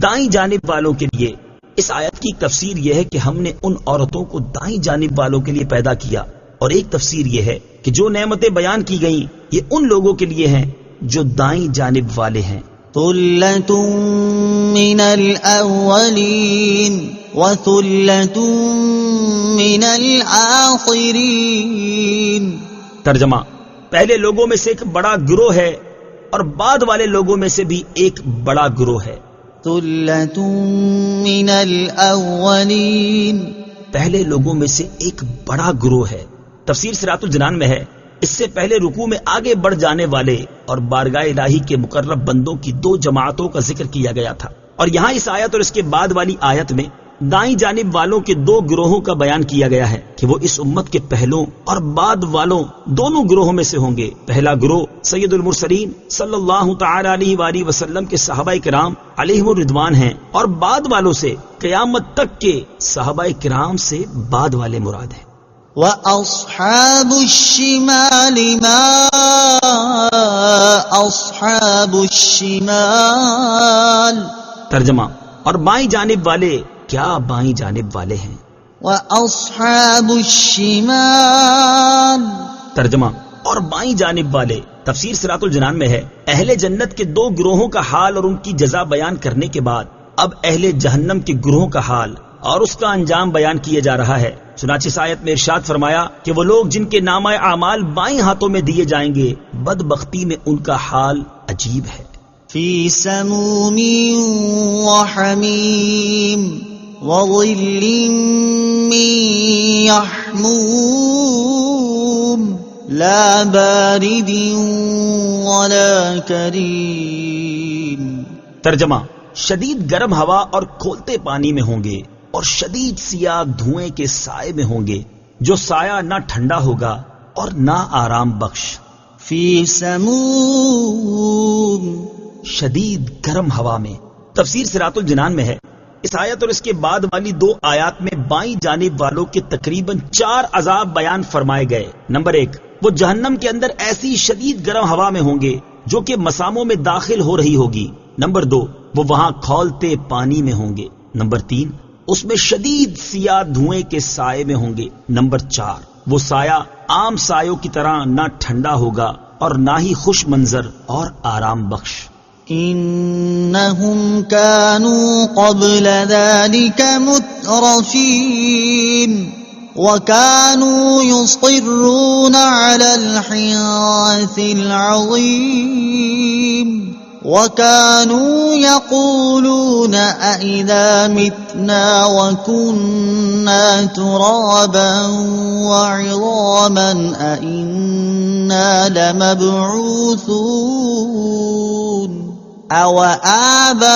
دائیں جانب والوں کے لیے. اس آیت کی تفسیر یہ ہے کہ ہم نے ان عورتوں کو دائیں جانب والوں کے لیے پیدا کیا، اور ایک تفسیر یہ ہے کہ جو نعمتیں بیان کی گئیں یہ ان لوگوں کے لیے ہیں جو دائیں جانب والے ہیں. ثُلَّةٌ مِّنَ الْأَوَّلِينَ وَثُلَّةٌ مِّنَ الْآخِرِينَ. ترجمہ، پہلے لوگوں میں سے ایک بڑا گروہ ہے اور بعد والے لوگوں میں سے بھی ایک بڑا گروہ ہے. ثُلَّةٌ مِّنَ الْأَوَّلِينَ. پہلے لوگوں میں سے ایک بڑا گروہ ہے. تفسیر صراط الجنان میں ہے اس سے پہلے رکوع میں آگے بڑھ جانے والے اور بارگاہ الہی کے مقرب بندوں کی 2 جماعتوں کا ذکر کیا گیا تھا، اور یہاں اس آیت اور اس کے بعد والی آیت میں دائیں جانب والوں کے 2 گروہوں کا بیان کیا گیا ہے کہ وہ اس امت کے پہلوں اور بعد والوں دونوں گروہوں میں سے ہوں گے. پہلا گروہ سید المرسلین صلی اللہ تعالی علیہ وآلہ وسلم کے صحابہ کرام علیہم الرضوان ہیں، اور بعد والوں سے قیامت تک کے صحابہ کرام سے بعد والے مراد ہیں. وَأَصْحَابُ الشِّمَالِ مَا أَصْحَابُ الشِّمَالِ. ترجمہ، اور بائیں جانب والے کیا بائیں جانب والے ہیں. وَأَصْحَابُ الشِّمَالِ. ترجمہ، اور بائیں جانب والے. تفسیر صراط الجنان میں ہے اہل جنت کے 2 گروہوں کا حال اور ان کی جزا بیان کرنے کے بعد اب اہل جہنم کے گروہوں کا حال اور اس کا انجام بیان کیے جا رہا ہے. چنانچہ اس آیت میں ارشاد فرمایا کہ وہ لوگ جن کے نامہ اعمال بائیں ہاتھوں میں دیے جائیں گے بدبختی میں ان کا حال عجیب ہے. فی سموم وحمیم وظل من یحموم لا بارد ولا کریم. ترجمہ، شدید گرم ہوا اور کھولتے پانی میں ہوں گے اور شدید سیاہ دھوئیں کے سائے میں ہوں گے جو سایہ نہ ٹھنڈا ہوگا اور نہ آرام بخش. فی سموم، شدید گرم ہوا میں. تفسیر صراط الجنان میں ہے اس آیت اور اس کے بعد والی 2 آیات میں بائیں جانب والوں کے تقریباً 4 عذاب بیان فرمائے گئے. نمبر 1، وہ جہنم کے اندر ایسی شدید گرم ہوا میں ہوں گے جو کہ مساموں میں داخل ہو رہی ہوگی. نمبر 2، وہ وہاں کھولتے پانی میں ہوں گے. نمبر 3، اس میں شدید سیاہ دھوئیں کے سائے میں ہوں گے. نمبر 4، وہ سایہ عام سایوں کی طرح نہ ٹھنڈا ہوگا اور نہ ہی خوش منظر اور آرام بخش. انہم کانوا قبل ذلك مترفین وكانوا يصرون على الحنث العظيم وكانوا يقولون أئذا متنا وكنا ترابا وعظاما أئنا لمبعوثون أو آباؤنا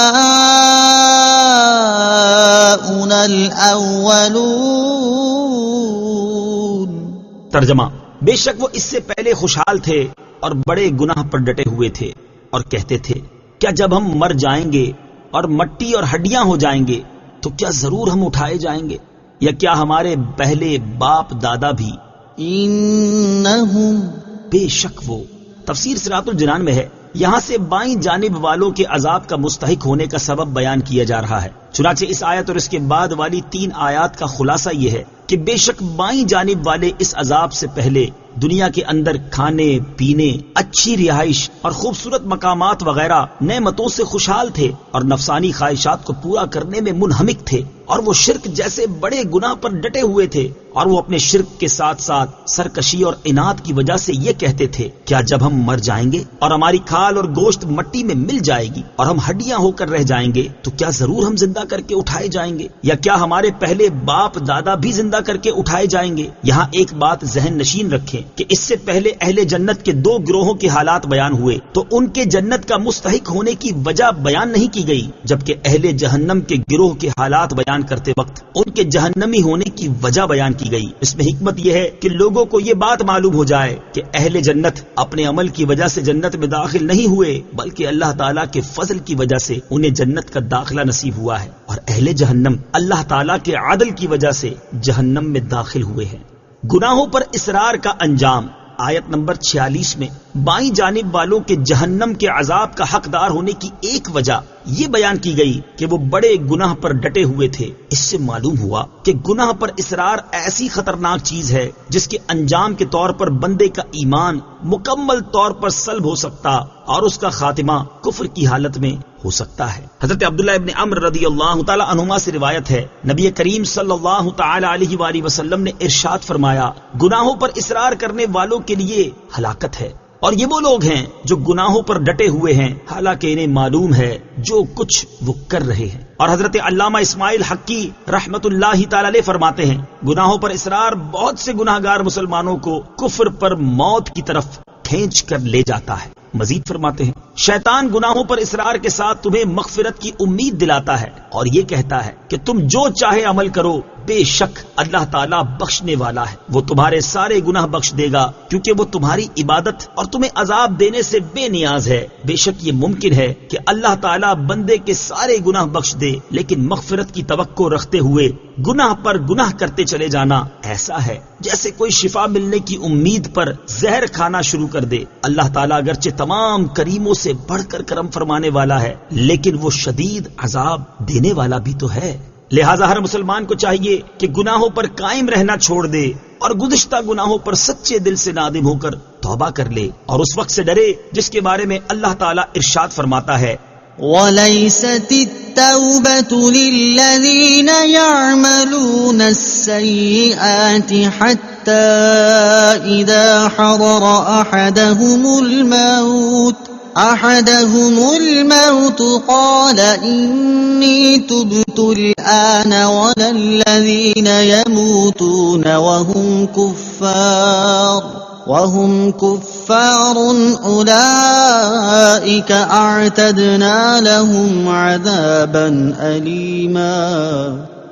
الأولون ترجمہ: بے شک وہ اس سے پہلے خوشحال تھے اور بڑے گناہ پر ڈٹے ہوئے تھے اور کہتے تھے کیا جب ہم مر جائیں گے اور مٹی اور ہڈیاں ہو جائیں گے تو کیا ضرور ہم اٹھائے جائیں گے؟ یا کیا ہمارے پہلے باپ دادا بھی؟ انہم، بے شک وہ. تفسیر صراط الجنان میں ہے، یہاں سے بائیں جانب والوں کے عذاب کا مستحق ہونے کا سبب بیان کیا جا رہا ہے. چنانچہ اس آیت اور اس کے بعد والی 3 آیات کا خلاصہ یہ ہے کہ بے شک بائیں جانب والے اس عذاب سے پہلے دنیا کے اندر کھانے پینے، اچھی رہائش اور خوبصورت مقامات وغیرہ نعمتوں سے خوشحال تھے اور نفسانی خواہشات کو پورا کرنے میں منہمک تھے، اور وہ شرک جیسے بڑے گناہ پر ڈٹے ہوئے تھے، اور وہ اپنے شرک کے ساتھ ساتھ سرکشی اور اناد کی وجہ سے یہ کہتے تھے کیا جب ہم مر جائیں گے اور ہماری کھال اور گوشت مٹی میں مل جائے گی اور ہم ہڈیاں ہو کر رہ جائیں گے تو کیا ضرور ہم زندہ کر کے اٹھائے جائیں گے؟ یا کیا ہمارے پہلے باپ دادا بھی زندہ کر کے اٹھائے جائیں گے؟ یہاں ایک بات ذہن نشین رکھیں کہ اس سے پہلے اہل جنت کے 2 گروہوں کے حالات بیان ہوئے تو ان کے جنت کا مستحق ہونے کی وجہ بیان نہیں کی گئی، جبکہ اہل جہنم کے گروہ کے حالات بیان کرتے وقت ان کے جہنمی ہونے کی وجہ بیان کی گئی. اس میں حکمت یہ ہے کہ لوگوں کو یہ بات معلوم ہو جائے کہ اہل جنت اپنے عمل کی وجہ سے جنت میں داخل نہیں ہوئے، بلکہ اللہ تعالیٰ کے فضل کی وجہ سے انہیں جنت کا داخلہ نصیب ہوا ہے، اور اہل جہنم اللہ تعالیٰ کے عدل کی وجہ سے جہنم میں داخل ہوئے ہیں. گناہوں پر اصرار کا انجام. آیت نمبر 46 میں بائیں جانب والوں کے جہنم کے عذاب کا حقدار ہونے کی ایک وجہ یہ بیان کی گئی کہ وہ بڑے گناہ پر ڈٹے ہوئے تھے. اس سے معلوم ہوا کہ گناہ پر اصرار ایسی خطرناک چیز ہے جس کے انجام کے طور پر بندے کا ایمان مکمل طور پر سلب ہو سکتا اور اس کا خاتمہ کفر کی حالت میں ہو سکتا ہے. حضرت عبداللہ ابن عمرو رضی اللہ تعالی عنہما سے روایت ہے، نبی کریم صلی اللہ تعالی علیہ وآلہ وسلم نے ارشاد فرمایا، گناہوں پر اصرار کرنے والوں کے لیے ہلاکت ہے، اور یہ وہ لوگ ہیں جو گناہوں پر ڈٹے ہوئے ہیں حالانکہ انہیں معلوم ہے جو کچھ وہ کر رہے ہیں. اور حضرت علامہ اسماعیل حقی رحمت اللہ تعالی علیہ فرماتے ہیں، گناہوں پر اصرار بہت سے گناہ گار مسلمانوں کو کفر پر موت کی طرف کھینچ کر لے جاتا ہے. مزید فرماتے ہیں، شیطان گناہوں پر اصرار کے ساتھ تمہیں مغفرت کی امید دلاتا ہے اور یہ کہتا ہے کہ تم جو چاہے عمل کرو، بے شک اللہ تعالیٰ بخشنے والا ہے، وہ تمہارے سارے گناہ بخش دے گا کیونکہ وہ تمہاری عبادت اور تمہیں عذاب دینے سے بے نیاز ہے. بے شک یہ ممکن ہے کہ اللہ تعالیٰ بندے کے سارے گناہ بخش دے، لیکن مغفرت کی توقع رکھتے ہوئے گناہ پر گناہ کرتے چلے جانا ایسا ہے جیسے کوئی شفا ملنے کی امید پر زہر کھانا شروع کر دے. اللہ تعالیٰ اگرچہ تمام کریموں سے بڑھ کر کرم فرمانے والا ہے، لیکن وہ شدید عذاب دینے والا بھی تو ہے. لہٰذا ہر مسلمان کو چاہیے کہ گناہوں پر قائم رہنا چھوڑ دے اور گزشتہ گناہوں پر سچے دل سے نادم ہو کر توبہ کر لے، اور اس وقت سے ڈرے جس کے بارے میں اللہ تعالیٰ ارشاد فرماتا ہے، وَلَيْسَتِ التَّوْبَةُ لِلَّذِينَ يَعْمَلُونَ السَّيِّئَاتِ حَتَّى إِذَا حَضَرَ أَحَدَهُمُ الْمَوْتُ قَالَ إِنِّي تُبْتُ الْآنَ وَلَا الَّذِينَ يَمُوتُونَ وَهُمْ كُفَّارٌ أُولَئِكَ أَعْتَدْنَا لَهُمْ عَذَابًا أَلِيمًا.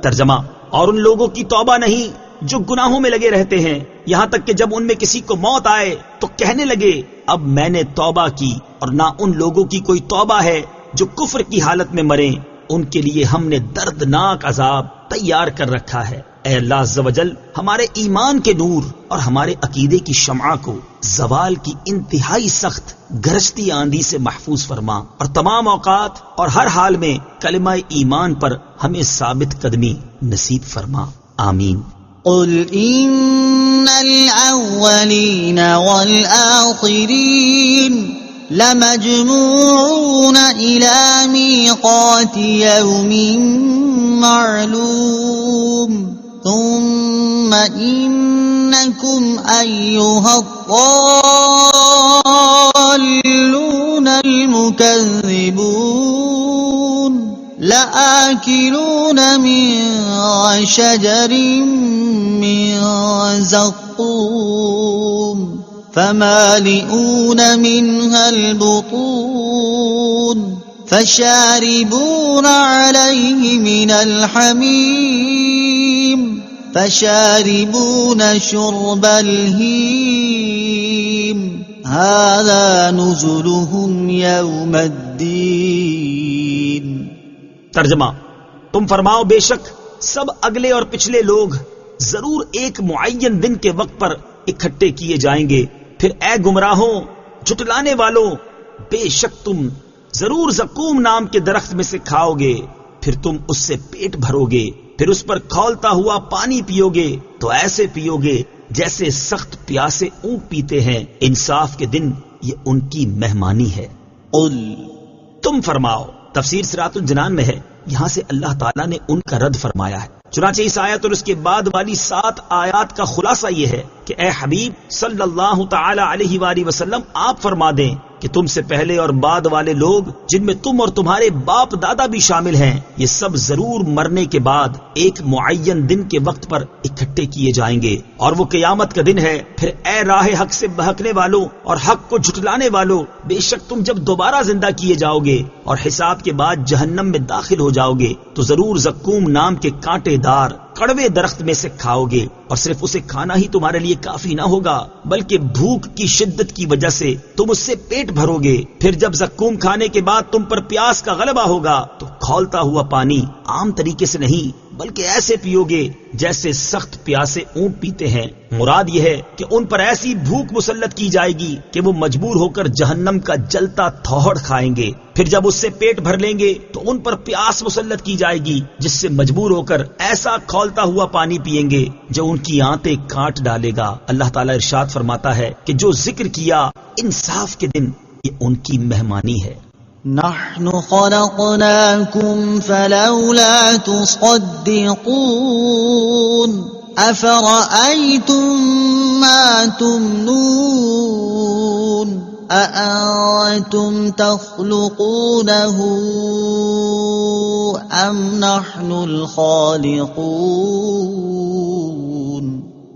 ترجمہ: اور ان لوگوں کی توبہ نہیں جو گناہوں میں لگے رہتے ہیں یہاں تک کہ جب ان میں کسی کو موت آئے تو کہنے لگے اب میں نے توبہ کی، اور نہ ان لوگوں کی کوئی توبہ ہے جو کفر کی حالت میں مریں، ان کے لیے ہم نے دردناک عذاب تیار کر رکھا ہے. اے اللہ عز و جل ہمارے ایمان کے نور اور ہمارے عقیدے کی شمع کو زوال کی انتہائی سخت گرجتی آندھی سے محفوظ فرما، اور تمام اوقات اور ہر حال میں کلمہ ایمان پر ہمیں ثابت قدمی نصیب فرما. آمین. قل إن الأولين والآخرين لمجموعون إلى ميقات يوم معلوم ثم إنكم أيها الضالون المكذبون لآكلون من شجر من زقوم فمالئون منها البطون فشاربون عليه من الحميم فشاربون شرب الهيم هذا نزلهم يوم الدين. ترجمہ: تم فرماؤ بے شک سب اگلے اور پچھلے لوگ ضرور ایک معین دن کے وقت پر اکٹھے کیے جائیں گے. پھر اے گمراہوں، جھٹلانے والوں، بے شک تم ضرور زقوم نام کے درخت میں سے کھاؤ گے، پھر تم اس سے پیٹ بھرو گے، پھر اس پر کھولتا ہوا پانی پیو گے تو ایسے پیو گے جیسے سخت پیاسے اونٹ پیتے ہیں. انصاف کے دن یہ ان کی مہمانی ہے. قل تم فرماؤ. تفسیر صراط الجنان میں ہے، یہاں سے اللہ تعالیٰ نے ان کا رد فرمایا ہے. چنانچہ اس آیت اور اس کے بعد والی 7 آیات کا خلاصہ یہ ہے کہ اے حبیب صلی اللہ تعالی علیہ وآلہ وسلم آپ فرما دیں کہ تم سے پہلے اور بعد والے لوگ جن میں تم اور تمہارے باپ دادا بھی شامل ہیں، یہ سب ضرور مرنے کے بعد ایک معین دن کے وقت پر اکٹھے کیے جائیں گے، اور وہ قیامت کا دن ہے. پھر اے راہ حق سے بہکنے والوں اور حق کو جھٹلانے والوں، بے شک تم جب دوبارہ زندہ کیے جاؤ گے اور حساب کے بعد جہنم میں داخل ہو جاؤ گے تو ضرور زقوم نام کے کانٹے دار کڑوے درخت میں سے کھاؤ گے، اور صرف اسے کھانا ہی تمہارے لیے کافی نہ ہوگا بلکہ بھوک کی شدت کی وجہ سے تم اس سے پیٹ بھرو گے. پھر جب زقوم کھانے کے بعد تم پر پیاس کا غلبہ ہوگا تو کھولتا ہوا پانی عام طریقے سے نہیں بلکہ ایسے پیو گے جیسے سخت پیاسے اونٹ پیتے ہیں. مراد یہ ہے کہ ان پر ایسی بھوک مسلط کی جائے گی کہ وہ مجبور ہو کر جہنم کا جلتا تھوڑ کھائیں گے. پھر جب اس سے پیٹ بھر لیں گے تو ان پر پیاس مسلط کی جائے گی جس سے مجبور ہو کر ایسا کھولتا ہوا پانی پیئیں گے جو ان کی آنتیں کاٹ ڈالے گا. اللہ تعالیٰ ارشاد فرماتا ہے کہ جو ذکر کیا انصاف کے دن یہ ان کی مہمانی ہے. نحن خلقناكم فلولا تصدقون أفرأيتم ما تمنون أأنتم تخلقونه أم نحن الخالقون.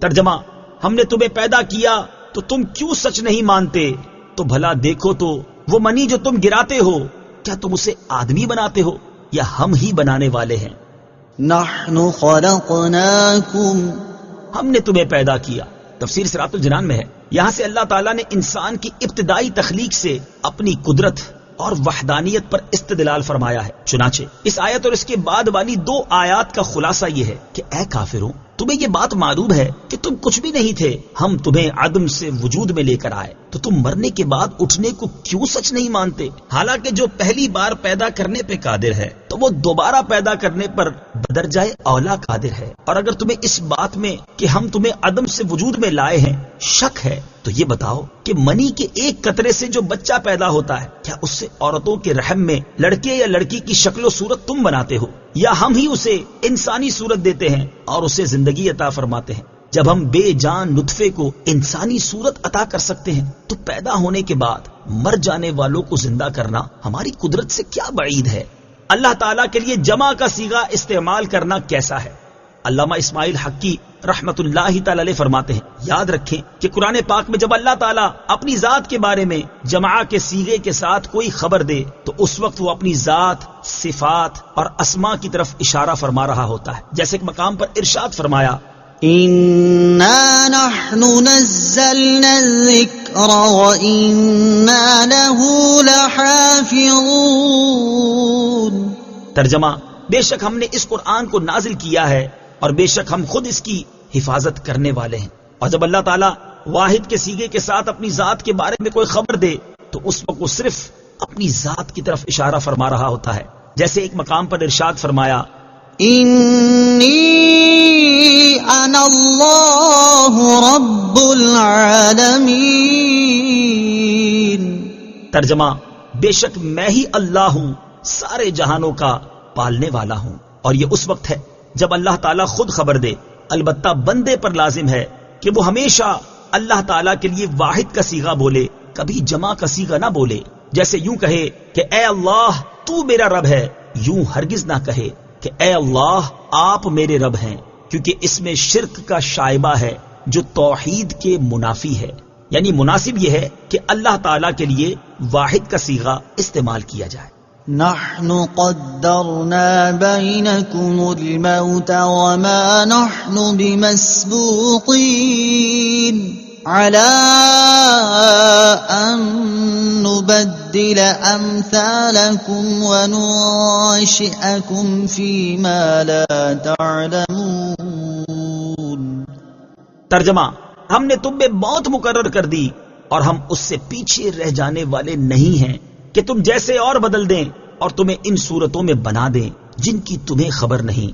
ترجمہ: ہم نے تمہیں پیدا کیا تو تم کیوں سچ نہیں مانتے؟ تو بھلا دیکھو تو وہ منی جو تم گراتے ہو، کیا تم اسے آدمی بناتے ہو یا ہم ہی بنانے والے ہیں؟ نحن خلقناكم، ہم نے تمہیں پیدا کیا. تفسیر صراط الجنان میں ہے، یہاں سے اللہ تعالیٰ نے انسان کی ابتدائی تخلیق سے اپنی قدرت اور وحدانیت پر استدلال فرمایا ہے. چنانچہ اس آیت اور اس کے بعد والی 2 آیات کا خلاصہ یہ ہے کہ اے کافروں، تمہیں یہ بات معلوم ہے کہ تم کچھ بھی نہیں تھے، ہم تمہیں عدم سے وجود میں لے کر آئے، تو تم مرنے کے بعد اٹھنے کو کیوں سچ نہیں مانتے؟ حالانکہ جو پہلی بار پیدا کرنے پہ قادر ہے تو وہ دوبارہ پیدا کرنے پر بدرجائے اولا قادر ہے. اور اگر تمہیں اس بات میں کہ ہم تمہیں عدم سے وجود میں لائے ہیں شک ہے تو یہ بتاؤ کہ منی کے ایک قطرے سے جو بچہ پیدا ہوتا ہے، کیا اس سے عورتوں کے رحم میں لڑکے یا لڑکی کی شکل و صورت تم بناتے ہو، یا ہم ہی اسے انسانی صورت دیتے ہیں اور اسے زندگی عطا فرماتے ہیں؟ جب ہم بے جان نطفے کو انسانی صورت عطا کر سکتے ہیں تو پیدا ہونے کے بعد مر جانے والوں کو زندہ کرنا ہماری قدرت سے کیا بعید ہے؟ اللہ تعالیٰ کے لیے جمع کا صیغہ استعمال کرنا کیسا ہے؟ علامہ اسماعیل حقی رحمت اللہ تعالی علیہ فرماتے ہیں، یاد رکھیں کہ قرآن پاک میں جب اللہ تعالیٰ اپنی ذات کے بارے میں جمع کے صیغے کے ساتھ کوئی خبر دے تو اس وقت وہ اپنی ذات، صفات اور اسماء کی طرف اشارہ فرما رہا ہوتا ہے. جیسے ایک مقام پر ارشاد فرمایا، إنا نحن نزلنا الذكر وإنا له لحافظون. ترجمہ: بے شک ہم نے اس قرآن کو نازل کیا ہے اور بے شک ہم خود اس کی حفاظت کرنے والے ہیں. اور جب اللہ تعالیٰ واحد کے صیغے کے ساتھ اپنی ذات کے بارے میں کوئی خبر دے تو اس وقت وہ صرف اپنی ذات کی طرف اشارہ فرما رہا ہوتا ہے. جیسے ایک مقام پر ارشاد فرمایا، إني أنا الله رب العالمين. ترجمہ: بے شک میں ہی اللہ ہوں، سارے جہانوں کا پالنے والا ہوں. اور یہ اس وقت ہے جب اللہ تعالیٰ خود خبر دے. البتہ بندے پر لازم ہے کہ وہ ہمیشہ اللہ تعالیٰ کے لیے واحد کا صیغہ بولے، کبھی جمع کا صیغہ نہ بولے. جیسے یوں کہے کہ اے اللہ تو میرا رب ہے، یوں ہرگز نہ کہے کہ اے اللہ آپ میرے رب ہیں، کیونکہ اس میں شرک کا شائبہ ہے جو توحید کے منافی ہے. یعنی مناسب یہ ہے کہ اللہ تعالیٰ کے لیے واحد کا صیغہ استعمال کیا جائے. نحن قدرنا بينكم الموت وما نحن بمسبوقين على أن نبدل أمثالكم وننشئكم فيما لا تعلمون. ترجمہ: ہم نے تم میں موت مقرر کر دی اور ہم اس سے پیچھے رہ جانے والے نہیں ہیں کہ تم جیسے اور بدل دیں اور تمہیں ان صورتوں میں بنا دیں جن کی تمہیں خبر نہیں.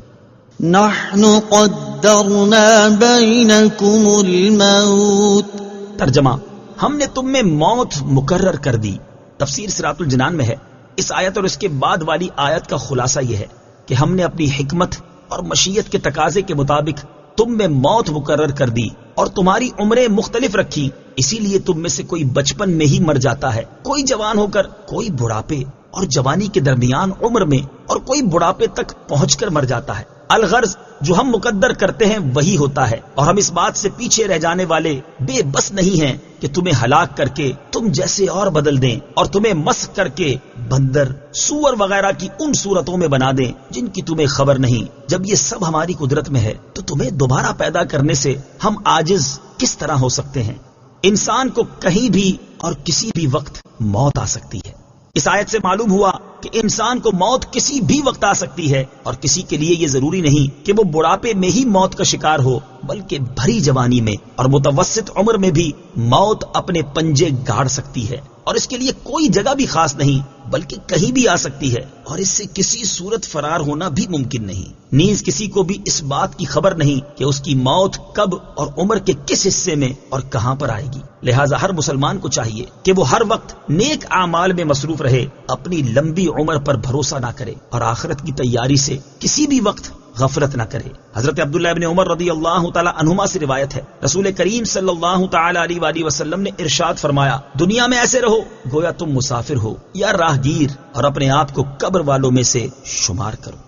نحن قدرنا بينكم الموت. ترجمہ: ہم نے تم میں موت مقرر کر دی. تفسیر صراط الجنان میں ہے اس آیت اور اس کے بعد والی آیت کا خلاصہ یہ ہے کہ ہم نے اپنی حکمت اور مشیت کے تقاضے کے مطابق تم میں موت مقرر کر دی اور تمہاری عمریں مختلف رکھی. اسی لیے تم میں سے کوئی بچپن میں ہی مر جاتا ہے، کوئی جوان ہو کر، کوئی بڑھاپے اور جوانی کے درمیان عمر میں، اور کوئی بڑھاپے تک پہنچ کر مر جاتا ہے. الغرض جو ہم مقدر کرتے ہیں وہی ہوتا ہے، اور ہم اس بات سے پیچھے رہ جانے والے بے بس نہیں ہیں کہ تمہیں ہلاک کر کے تم جیسے اور بدل دیں اور تمہیں مسخ کر کے بندر، سور وغیرہ کی ان صورتوں میں بنا دیں جن کی تمہیں خبر نہیں. جب یہ سب ہماری قدرت میں ہے تو تمہیں دوبارہ پیدا کرنے سے ہم عاجز کس طرح ہو سکتے ہیں؟ انسان کو کہیں بھی اور کسی بھی وقت موت آ سکتی ہے. اس آیت سے معلوم ہوا کہ انسان کو موت کسی بھی وقت آ سکتی ہے، اور کسی کے لیے یہ ضروری نہیں کہ وہ بڑھاپے میں ہی موت کا شکار ہو، بلکہ بھری جوانی میں اور متوسط عمر میں بھی موت اپنے پنجے گاڑ سکتی ہے، اور اس کے لیے کوئی جگہ بھی خاص نہیں بلکہ کہیں بھی آ سکتی ہے، اور اس سے کسی صورت فرار ہونا بھی ممکن نہیں. نیز کسی کو بھی اس بات کی خبر نہیں کہ اس کی موت کب اور عمر کے کس حصے میں اور کہاں پر آئے گی. لہٰذا ہر مسلمان کو چاہیے کہ وہ ہر وقت نیک اعمال میں مصروف رہے، اپنی لمبی عمر پر بھروسہ نہ کرے اور آخرت کی تیاری سے کسی بھی وقت غفلت نہ کرے. حضرت عبداللہ ابن عمر رضی اللہ تعالی عنہما سے روایت ہے، رسول کریم صلی اللہ تعالی علیہ وآلہ وسلم نے ارشاد فرمایا، دنیا میں ایسے رہو گویا تم مسافر ہو یا راہگیر، اور اپنے آپ کو قبر والوں میں سے شمار کرو.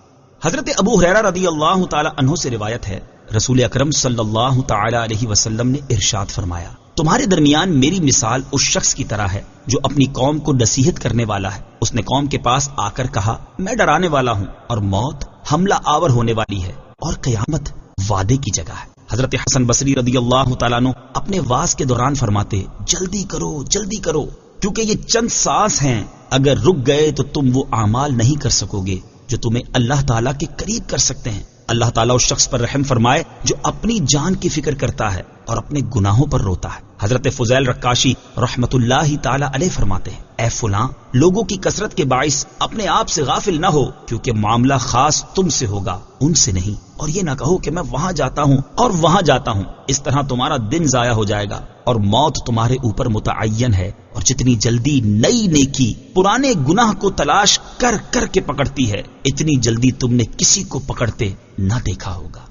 حضرت ابو ہریرہ رضی اللہ تعالی عنہ سے روایت ہے، رسول اکرم صلی اللہ تعالی علیہ وسلم نے ارشاد فرمایا، تمہارے درمیان میری مثال اس شخص کی طرح ہے جو اپنی قوم کو نصیحت کرنے والا ہے. اس نے قوم کے پاس آ کر کہا، میں ڈرانے والا ہوں اور موت حملہ آور ہونے والی ہے اور قیامت وعدے کی جگہ ہے. حضرت حسن بصری رضی اللہ تعالیٰ عنہ اپنے واز کے دوران فرماتے، جلدی کرو جلدی کرو، کیونکہ یہ چند سانس ہیں، اگر رک گئے تو تم وہ اعمال نہیں کر سکو گے جو تمہیں اللہ تعالیٰ کے قریب کر سکتے ہیں. اللہ تعالیٰ اس شخص پر رحم فرمائے جو اپنی جان کی فکر کرتا ہے اور اپنے گناہوں پر روتا ہے. حضرت فضیل رکاشی رحمت اللہ تعالی علیہ فرماتے ہیں، اے فلاں، لوگوں کی کثرت کے باعث اپنے آپ سے غافل نہ ہو، کیونکہ معاملہ خاص تم سے ہوگا، ان سے نہیں. اور یہ نہ کہو کہ میں وہاں جاتا ہوں اور وہاں جاتا ہوں، اس طرح تمہارا دن ضائع ہو جائے گا. اور موت تمہارے اوپر متعین ہے، اور جتنی جلدی نئی نیکی پرانے گناہ کو تلاش کر کر کے پکڑتی ہے، اتنی جلدی تم نے کسی کو پکڑتے نہ دیکھا ہوگا.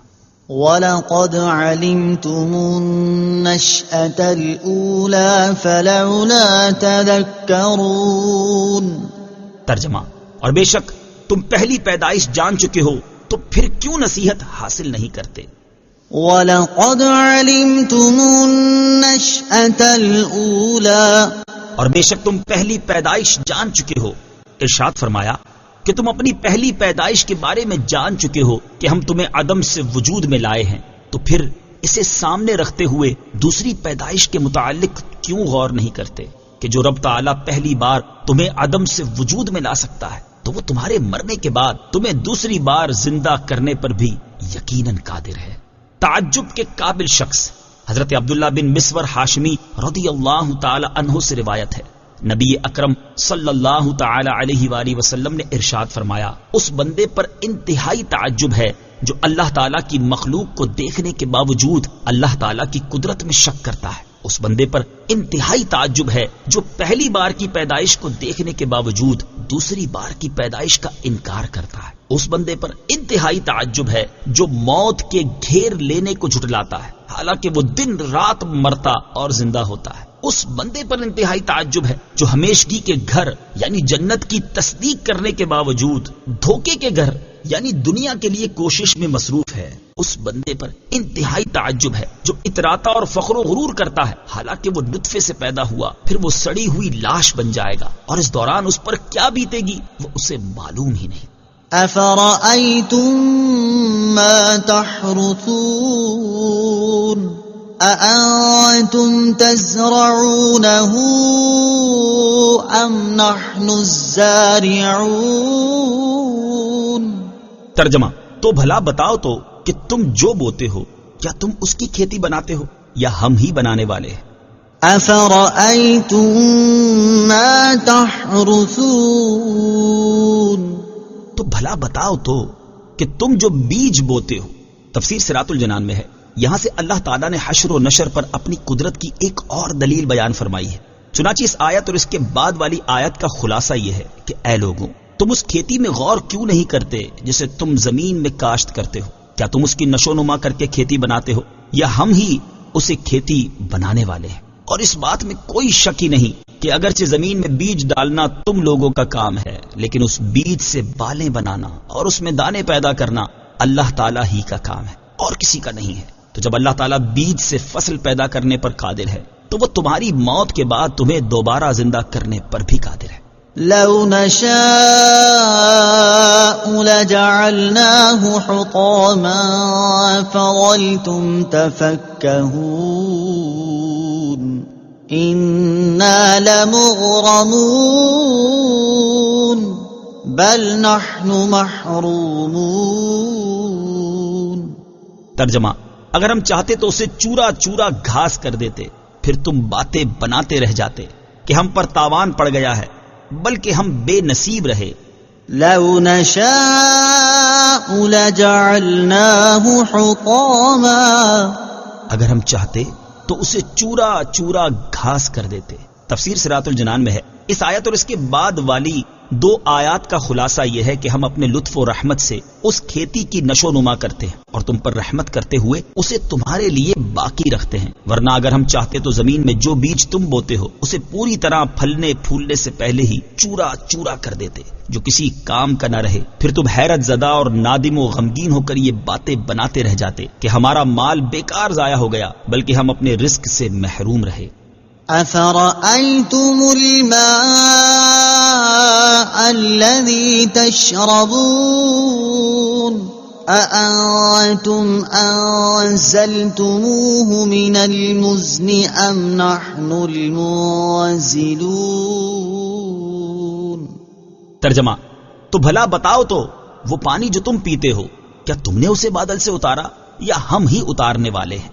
وَلَقَدْ عَلِمْتُمُ النَّشْأَةَ الْأُولَى فَلَوْلَا تَذَكَّرُونَ. ترجمہ: اور بے شک تم پہلی پیدائش جان چکے ہو تو پھر کیوں نصیحت حاصل نہیں کرتے. وَلَقَدْ عَلِمْتُمُ النَّشْأَةَ الْأُولَى. اور بے شک تم پہلی پیدائش جان چکے ہو. ارشاد فرمایا کہ تم اپنی پہلی پیدائش کے بارے میں جان چکے ہو کہ ہم تمہیں عدم سے وجود میں لائے ہیں، تو پھر اسے سامنے رکھتے ہوئے دوسری پیدائش کے متعلق کیوں غور نہیں کرتے کہ جو رب تعالیٰ پہلی بار تمہیں عدم سے وجود میں لا سکتا ہے تو وہ تمہارے مرنے کے بعد تمہیں دوسری بار زندہ کرنے پر بھی یقیناً قادر ہے. تعجب کے قابل شخص حضرت عبداللہ بن مسور ہاشمی رضی اللہ تعالی عنہ سے روایت ہے، نبی اکرم صلی اللہ تعالی علیہ وآلہ وسلم نے ارشاد فرمایا، اس بندے پر انتہائی تعجب ہے جو اللہ تعالیٰ کی مخلوق کو دیکھنے کے باوجود اللہ تعالیٰ کی قدرت میں شک کرتا ہے. اس بندے پر انتہائی تعجب ہے جو پہلی بار کی پیدائش کو دیکھنے کے باوجود دوسری بار کی پیدائش کا انکار کرتا ہے. اس بندے پر انتہائی تعجب ہے جو موت کے گھیر لینے کو جھٹلاتا ہے حالانکہ وہ دن رات مرتا اور زندہ ہوتا ہے. اس بندے پر انتہائی تعجب ہے جو ہمیشگی کے گھر یعنی جنت کی تصدیق کرنے کے باوجود دھوکے کے گھر یعنی دنیا کے لیے کوشش میں مصروف ہے، اس بندے پر انتہائی تعجب ہے جو اتراتا اور فخر و غرور کرتا ہے، حالانکہ وہ نطفے سے پیدا ہوا پھر وہ سڑی ہوئی لاش بن جائے گا، اور اس دوران اس پر کیا بیتے گی وہ اسے معلوم ہی نہیں۔ أفرأيتم ما تحرثون أأنتم تزرعونه أم نحن الزارعون۔ ترجمہ، تو بھلا بتاؤ تو کہ تم جو بوتے ہو کیا تم اس کی کھیتی بناتے ہو یا ہم ہی بنانے والے ہیں؟ أفرأيتم ما تحرثون، تو بھلا بتاؤ تو کہ تم جو بیج بوتے ہو۔ تفسیر صراط الجنان میں ہے، یہاں سے اللہ تعالیٰ نے حشر و نشر پر اپنی قدرت کی ایک اور دلیل بیان فرمائی ہے۔ چنانچہ اس آیت اور اس کے بعد والی آیت کا خلاصہ یہ ہے کہ اے لوگوں، تم اس کھیتی میں غور کیوں نہیں کرتے جسے تم زمین میں کاشت کرتے ہو؟ کیا تم اس کی نشو نما کر کے کھیتی بناتے ہو یا ہم ہی اسے کھیتی بنانے والے ہیں؟ اور اس بات میں کوئی شک ہی نہیں کہ اگرچہ زمین میں بیج ڈالنا تم لوگوں کا کام ہے، لیکن اس بیج سے بالیں بنانا اور اس میں دانے پیدا کرنا اللہ تعالیٰ ہی کا کام ہے اور کسی کا نہیں ہے۔ تو جب اللہ تعالیٰ بیج سے فصل پیدا کرنے پر قادر ہے تو وہ تمہاری موت کے بعد تمہیں دوبارہ زندہ کرنے پر بھی قادر ہے۔ لو نشاء لجعلناه حطاما فظلتم تفكهون إنا لمغرمون بل نحن محرومون۔ ترجمہ، اگر ہم چاہتے تو اسے چورا چورا گھاس کر دیتے، پھر تم باتیں بناتے رہ جاتے کہ ہم پر تاوان پڑ گیا ہے، بلکہ ہم بے نصیب رہے۔ لو نشاء لجعلناه حطاما، اگر ہم چاہتے تو اسے چورا چورا گھاس کر دیتے۔ تفسیر صراط الجنان میں ہے، اس آیت اور اس کے بعد والی دو آیات کا خلاصہ یہ ہے کہ ہم اپنے لطف و رحمت سے اس کھیتی کی نشو نما کرتے ہیں اور تم پر رحمت کرتے ہوئے اسے تمہارے لیے باقی رکھتے ہیں، ورنہ اگر ہم چاہتے تو زمین میں جو بیج تم بوتے ہو اسے پوری طرح پھلنے پھولنے سے پہلے ہی چورا چورا کر دیتے جو کسی کام کا نہ رہے، پھر تم حیرت زدہ اور نادم و غمگین ہو کر یہ باتیں بناتے رہ جاتے کہ ہمارا مال بیکار ضائع ہو گیا، بلکہ ہم اپنے رزق سے محروم رہے۔ أفرأيتم الماء الذي تشربون أأنتم أنزلتموه من المزن أم نحن المنزلون۔ ترجمہ، تو بھلا بتاؤ تو وہ پانی جو تم پیتے ہو کیا تم نے اسے بادل سے اتارا یا ہم ہی اتارنے والے ہیں؟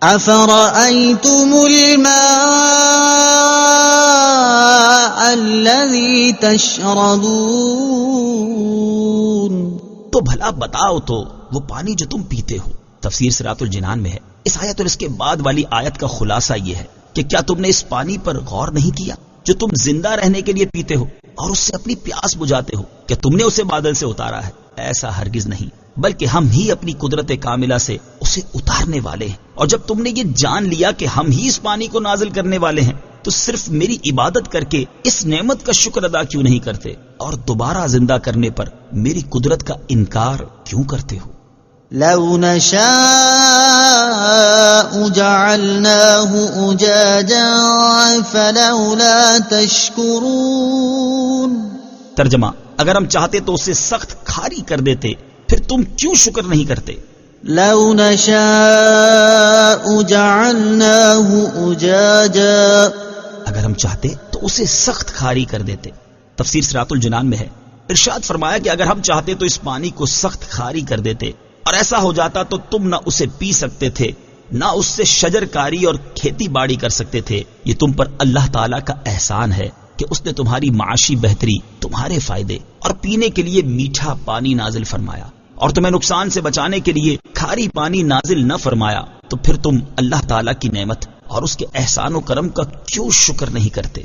أفرأيتم الماء الذي تشربون، تو بھلا بتاؤ تو وہ پانی جو تم پیتے ہو۔ تفسیر صراط الجنان میں ہے، اس آیت اور اس کے بعد والی آیت کا خلاصہ یہ ہے کہ کیا تم نے اس پانی پر غور نہیں کیا جو تم زندہ رہنے کے لیے پیتے ہو اور اس سے اپنی پیاس بجھاتے ہو؟ کیا تم نے اسے بادل سے اتارا ہے؟ ایسا ہرگز نہیں، بلکہ ہم ہی اپنی قدرت کاملہ سے اسے اتارنے والے ہیں۔ اور جب تم نے یہ جان لیا کہ ہم ہی اس پانی کو نازل کرنے والے ہیں تو صرف میری عبادت کر کے اس نعمت کا شکر ادا کیوں نہیں کرتے اور دوبارہ زندہ کرنے پر میری قدرت کا انکار کیوں کرتے ہو؟ لو نشاء جعلناه أجاجا فلولا تشكرون۔ ترجمہ، اگر ہم چاہتے تو اسے سخت کھاری کر دیتے، پھر تم کیوں شکر نہیں کرتے؟ لو نشاء جعلناه أجاجا، اگر ہم چاہتے تو اسے سخت کھاری کر دیتے۔ تفسیر صراط الجنان میں ہے، ارشاد فرمایا کہ اگر ہم چاہتے تو اس پانی کو سخت کھاری کر دیتے، اور ایسا ہو جاتا تو تم نہ اسے پی سکتے تھے نہ اس سے شجر کاری اور کھیتی باڑی کر سکتے تھے۔ یہ تم پر اللہ تعالیٰ کا احسان ہے کہ اس نے تمہاری معاشی بہتری، تمہارے فائدے اور پینے کے لیے میٹھا پانی نازل فرمایا، اور تمہیں نقصان سے بچانے کے لیے کھاری پانی نازل نہ فرمایا، تو پھر تم اللہ تعالیٰ کی نعمت اور اس کے احسان و کرم کا کیوں شکر نہیں کرتے؟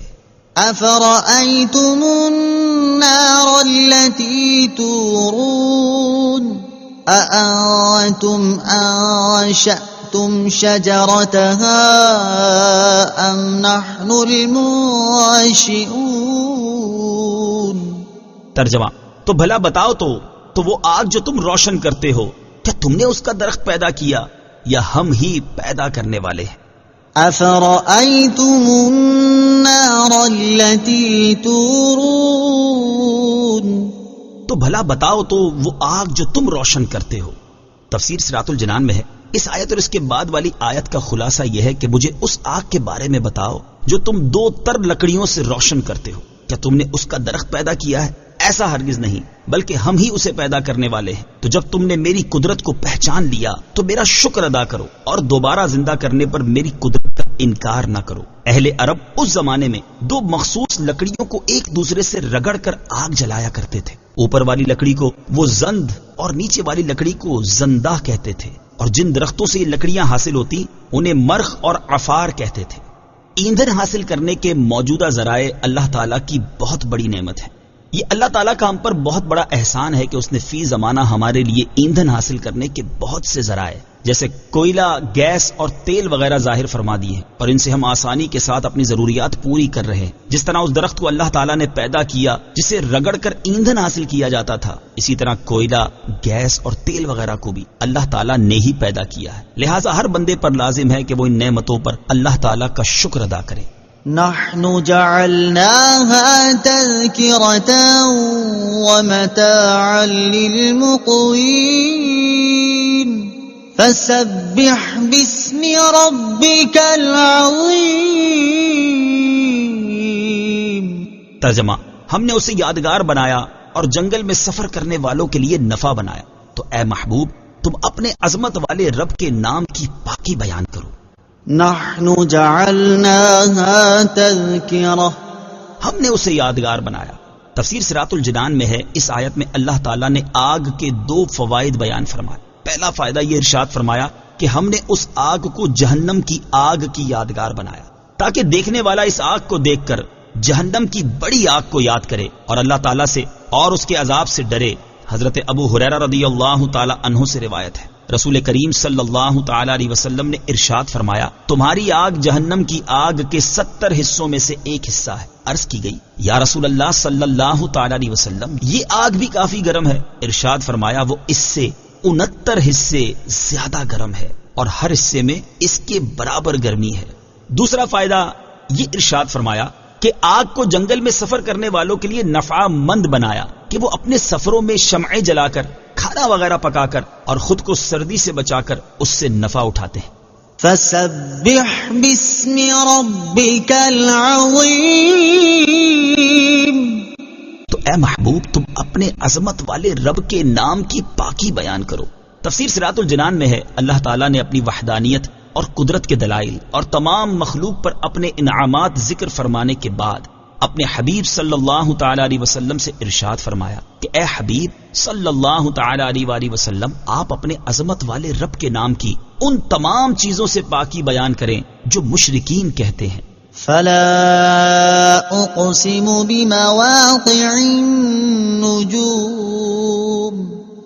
أفرأيتم النار التي تورون أأنتم أنشأتم شجرتها أم نحن المنشئون۔ ترجمہ، تو بھلا بتاؤ تو تو وہ آگ جو تم روشن کرتے ہو، کیا تم نے اس کا درخت پیدا کیا یا ہم ہی پیدا کرنے والے ہیں؟ أَفَرَأَيْتُمُ النَّارَ الَّتِي تُورُونَ تو بھلا بتاؤ تو وہ آگ جو تم روشن کرتے ہو۔ تفسیر صراط الجنان میں ہے اس آیت اور اس کے بعد والی آیت کا خلاصہ یہ ہے کہ مجھے اس آگ کے بارے میں بتاؤ جو تم دو تر لکڑیوں سے روشن کرتے ہو، کیا تم نے اس کا درخت پیدا کیا ہے؟ ایسا ہرگز نہیں، بلکہ ہم ہی اسے پیدا کرنے والے ہیں۔ تو جب تم نے میری قدرت کو پہچان لیا تو میرا شکر ادا کرو اور دوبارہ زندہ کرنے پر میری قدرت کا انکار نہ کرو۔ اہل عرب اس زمانے میں دو مخصوص لکڑیوں کو ایک دوسرے سے رگڑ کر آگ جلایا کرتے تھے۔ اوپر والی لکڑی کو وہ زند اور نیچے والی لکڑی کو زندہ کہتے تھے، اور جن درختوں سے یہ لکڑیاں حاصل ہوتی انہیں مرخ اور عفار کہتے تھے۔ ایندھن حاصل کرنے کے موجودہ ذرائع اللہ تعالیٰ کی بہت بڑی نعمت ہے۔ یہ اللہ تعالیٰ کا ہم پر بہت بڑا احسان ہے کہ اس نے فی زمانہ ہمارے لیے ایندھن حاصل کرنے کے بہت سے ذرائع جیسے کوئلہ، گیس اور تیل وغیرہ ظاہر فرما دیے ہیں، اور ان سے ہم آسانی کے ساتھ اپنی ضروریات پوری کر رہے ہیں۔ جس طرح اس درخت کو اللہ تعالیٰ نے پیدا کیا جسے رگڑ کر ایندھن حاصل کیا جاتا تھا، اسی طرح کوئلہ، گیس اور تیل وغیرہ کو بھی اللہ تعالیٰ نے ہی پیدا کیا ہے۔ لہٰذا ہر بندے پر لازم ہے کہ وہ ان نعمتوں پر اللہ تعالیٰ کا شکر ادا کرے۔ نحن جعلناها تذكرة ومتاعا للمقوين فسبح باسم ربك العظيم۔ ترجمہ: ہم نے اسے یادگار بنایا اور جنگل میں سفر کرنے والوں کے لیے نفع بنایا، تو اے محبوب تم اپنے عظمت والے رب کے نام کی پاکی بیان کرو۔ نحن جعلناها تذکرہ، ہم نے اسے یادگار بنایا۔ تفسیر صراط الجنان میں ہے اس آیت میں اللہ تعالیٰ نے آگ کے دو فوائد بیان فرمائے۔ پہلا فائدہ یہ ارشاد فرمایا کہ ہم نے اس آگ کو جہنم کی آگ کی یادگار بنایا تاکہ دیکھنے والا اس آگ کو دیکھ کر جہنم کی بڑی آگ کو یاد کرے اور اللہ تعالیٰ سے اور اس کے عذاب سے ڈرے۔ حضرت ابو ہریرہ رضی اللہ تعالی عنہ سے روایت ہے، رسول کریم صلی اللہ تعالی علیہ وسلم نے ارشاد فرمایا، تمہاری آگ جہنم کی آگ کے 70 حصوں میں سے ایک حصہ ہے۔ عرض کی گئی، یا رسول اللہ صلی اللہ تعالی علیہ وسلم، یہ آگ بھی کافی گرم ہے؟ ارشاد فرمایا، وہ اس سے 69 حصے زیادہ گرم ہے اور ہر حصے میں اس کے برابر گرمی ہے۔ دوسرا فائدہ یہ ارشاد فرمایا کہ آگ کو جنگل میں سفر کرنے والوں کے لیے نفع مند بنایا کہ وہ اپنے سفروں میں شمعیں جلا کر، کھانا وغیرہ پکا کر اور خود کو سردی سے بچا کر اس سے نفع اٹھاتے ہیں۔ فسبح باسم ربک العظیم، تو اے محبوب تم اپنے عظمت والے رب کے نام کی پاکی بیان کرو۔ تفسیر صراط الجنان میں ہے اللہ تعالیٰ نے اپنی وحدانیت اور قدرت کے دلائل اور تمام مخلوق پر اپنے انعامات ذکر فرمانے کے بعد اپنے حبیب صلی اللہ تعالی علیہ وسلم سے ارشاد فرمایا کہ اے حبیب صلی اللہ تعالی علیہ وآلہ وسلم، آپ اپنے عظمت والے رب کے نام کی ان تمام چیزوں سے پاکی بیان کریں جو مشرکین کہتے ہیں۔ فلا اقسم بمواقع النجوم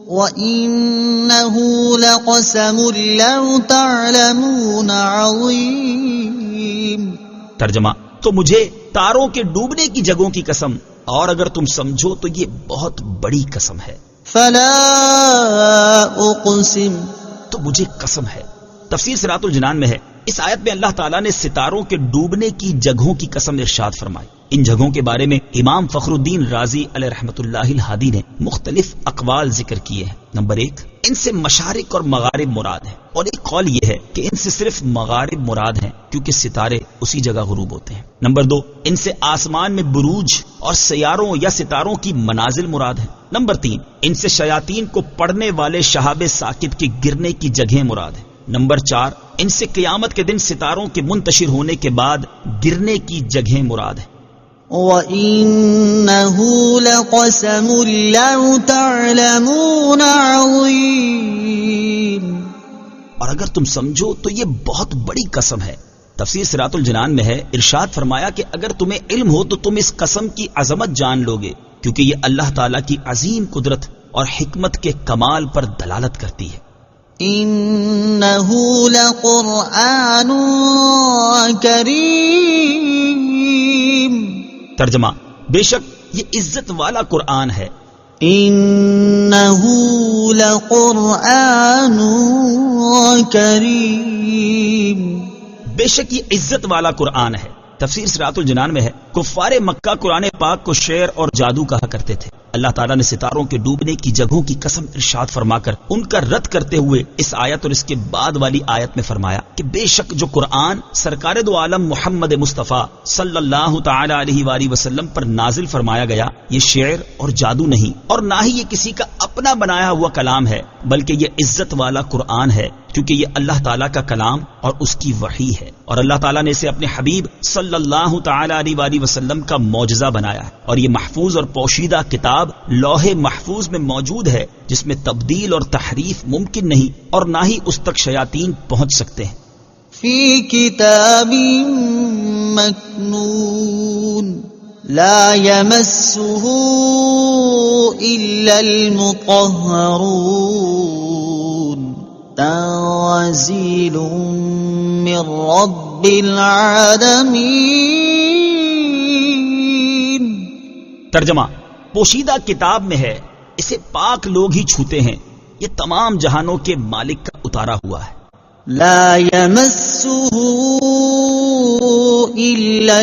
وَإِنَّهُ لَقَسَمٌ لَوْ تَعْلَمُونَ عَظِيمٌ۔ ترجمہ: تو مجھے تاروں کے ڈوبنے کی جگہوں کی قسم، اور اگر تم سمجھو تو یہ بہت بڑی قسم ہے۔ فَلَا أُقْسِمُ، تو مجھے قسم ہے۔ تفسیر صراط الجنان میں ہے اس آیت میں اللہ تعالیٰ نے ستاروں کے ڈوبنے کی جگہوں کی قسم ارشاد فرمائی۔ ان جگہوں کے بارے میں امام فخر الدین رازی علیہ رحمۃ اللہ الہادی نے مختلف اقوال ذکر کیے ہیں۔ نمبر 1، ان سے مشارق اور مغارب مراد ہیں، اور ایک قول یہ ہے کہ ان سے صرف مغارب مراد ہیں کیونکہ ستارے اسی جگہ غروب ہوتے ہیں۔ نمبر 2، ان سے آسمان میں بروج اور سیاروں یا ستاروں کی منازل مراد ہیں۔ نمبر 3، ان سے شیاطین کو پڑنے والے شہاب ثاقب کے گرنے کی جگہیں مراد ہیں۔ نمبر 4، ان سے قیامت کے دن ستاروں کے منتشر ہونے کے بعد گرنے کی جگہیں مراد ہیں۔ وَإِنَّهُ لَقَسَمٌ لَوْ تَعْلَمُونَ عَظِيمٌ، اور اگر تم سمجھو تو یہ بہت بڑی قسم ہے۔ تفسیر صراط الجنان میں ہے ارشاد فرمایا کہ اگر تمہیں علم ہو تو تم اس قسم کی عظمت جان لوگے، کیونکہ یہ اللہ تعالیٰ کی عظیم قدرت اور حکمت کے کمال پر دلالت کرتی ہے۔ إِنَّهُ لَقُرْآنٌ كَرِيمٌ، ترجمہ: بے شک یہ عزت والا قرآن ہے۔ إِنَّهُ إِنَّهُ لَقُرْآنٌ كَرِيمٌ. بے شک یہ عزت والا قرآن ہے. تفسیر صراط الجنان میں ہے کفار مکہ قرآن پاک کو شعر اور جادو کہا کرتے تھے. اللہ تعالیٰ نے ستاروں کے ڈوبنے کی جگہوں کی قسم ارشاد فرما کر ان کا رد کرتے ہوئے اس آیت اور اس کے بعد والی آیت میں فرمایا کہ بے شک جو قرآن سرکار دو عالم محمد مصطفیٰ صلی اللہ تعالی علیہ وآلہ وسلم پر نازل فرمایا گیا یہ شعر اور جادو نہیں اور نہ ہی یہ کسی کا اپنا بنایا ہوا کلام ہے بلکہ یہ عزت والا قرآن ہے کیونکہ یہ اللہ تعالیٰ کا کلام اور اس کی وحی ہے اور اللہ تعالیٰ نے اسے اپنے حبیب صلی اللہ تعالی علیہ وآلہ وسلم کا معجزہ بنایا ہے اور یہ محفوظ اور پوشیدہ کتاب لوح محفوظ میں موجود ہے جس میں تبدیل اور تحریف ممکن نہیں اور نہ ہی اس تک شیاطین پہنچ سکتے ہیں. فی کتاب مکنون لا یمسہ الا المطہرون تنزیل من رب العالمین. ترجمہ پوشیدہ کتاب میں ہے اسے پاک لوگ ہی چھوتے ہیں یہ تمام جہانوں کے مالک کا اتارا ہوا ہے. لا یمسہ الا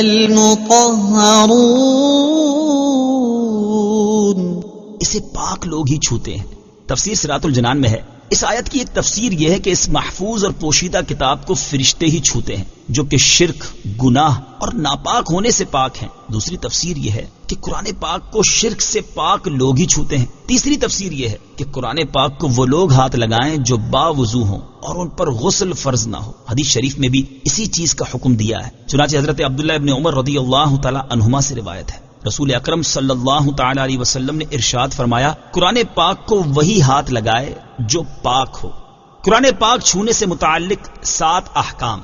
المطہرون اسے پاک لوگ ہی چھوتے ہیں. تفسیر صراط الجنان میں ہے اس آیت کی ایک تفسیر یہ ہے کہ اس محفوظ اور پوشیدہ کتاب کو فرشتے ہی چھوتے ہیں جو کہ شرک، گناہ اور ناپاک ہونے سے پاک ہیں. دوسری تفسیر یہ ہے کہ قرآن پاک کو شرک سے پاک لوگ ہی چھوتے ہیں. تیسری تفسیر یہ ہے کہ قرآن پاک کو وہ لوگ ہاتھ لگائیں جو باوضو ہوں اور ان پر غسل فرض نہ ہو. حدیث شریف میں بھی اسی چیز کا حکم دیا ہے. چنانچہ حضرت عبداللہ ابن عمر رضی اللہ تعالی عنہما سے روایت ہے رسول اکرم صلی اللہ تعالی علیہ وسلم نے ارشاد فرمایا قرآن پاک کو وہی ہاتھ لگائے جو پاک ہو. قرآن پاک چھونے سے متعلق 7 احکام.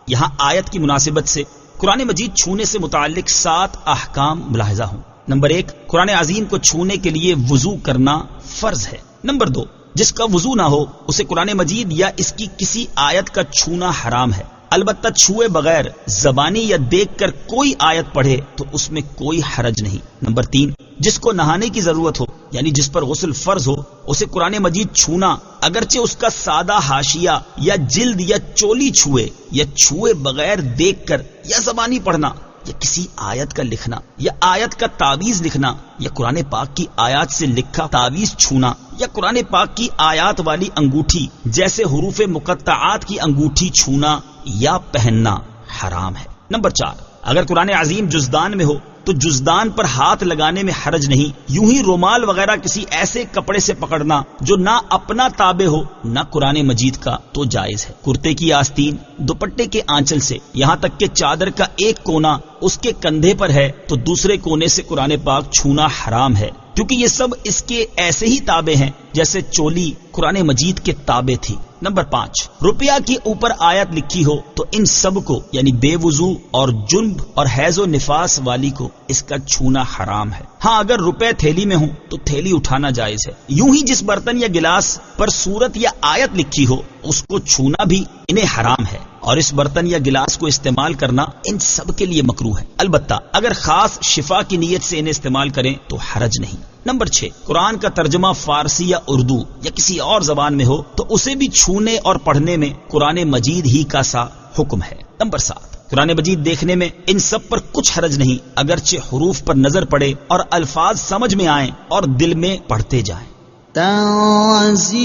یہاں آیت کی مناسبت سے قرآن مجید چھونے سے متعلق 7 احکام ملاحظہ ہوں. نمبر 1 قرآن عظیم کو چھونے کے لیے وضو کرنا فرض ہے. نمبر 2 جس کا وضو نہ ہو اسے قرآن مجید یا اس کی کسی آیت کا چھونا حرام ہے. البتہ چھوئے بغیر زبانی یا دیکھ کر کوئی آیت پڑھے تو اس میں کوئی حرج نہیں. نمبر 3 جس کو نہانے کی ضرورت ہو یعنی جس پر غسل فرض ہو اسے قرآن مجید چھونا اگرچہ اس کا سادہ حاشیہ یا جلد یا چولی چھوئے یا چھوئے بغیر دیکھ کر یا زبانی پڑھنا یا کسی آیت کا لکھنا یا آیت کا تعویذ لکھنا یا قرآن پاک کی آیات سے لکھا تعویذ چھونا یا قرآن پاک کی آیات والی انگوٹھی جیسے حروف مقطعات کی انگوٹھی چھونا یا پہننا حرام ہے. نمبر 4 اگر قرآن عظیم جزدان میں ہو تو جزدان پر ہاتھ لگانے میں حرج نہیں. یوں ہی رومال وغیرہ کسی ایسے کپڑے سے پکڑنا جو نہ اپنا تابع ہو نہ قرآن مجید کا تو جائز ہے. کرتے کی آستین دوپٹے کے آنچل سے یہاں تک کہ چادر کا ایک کونا اس کے کندھے پر ہے تو دوسرے کونے سے قرآن پاک چھونا حرام ہے کیونکہ یہ سب اس کے ایسے ہی تابع ہیں جیسے چولی قرآن مجید کے تابع تھی. نمبر 5 روپیہ کے اوپر آیت لکھی ہو تو ان سب کو یعنی بے وضو اور جنب اور حیض و نفاس والی کو اس کا چھونا حرام ہے. ہاں اگر روپے تھیلی میں ہوں تو تھیلی اٹھانا جائز ہے. یوں ہی جس برتن یا گلاس پر صورت یا آیت لکھی ہو اس کو چھونا بھی انہیں حرام ہے اور اس برتن یا گلاس کو استعمال کرنا ان سب کے لیے مکروہ ہے. البتہ اگر خاص شفا کی نیت سے انہیں استعمال کریں تو حرج نہیں. نمبر 6 قرآن کا ترجمہ فارسی یا اردو یا کسی اور زبان میں ہو تو اسے بھی چھونے اور پڑھنے میں قرآن مجید ہی کا سا حکم ہے. نمبر 7 قرآن مجید دیکھنے میں ان سب پر کچھ حرج نہیں اگرچہ حروف پر نظر پڑے اور الفاظ سمجھ میں آئیں اور دل میں پڑھتے جائیں. تنزیل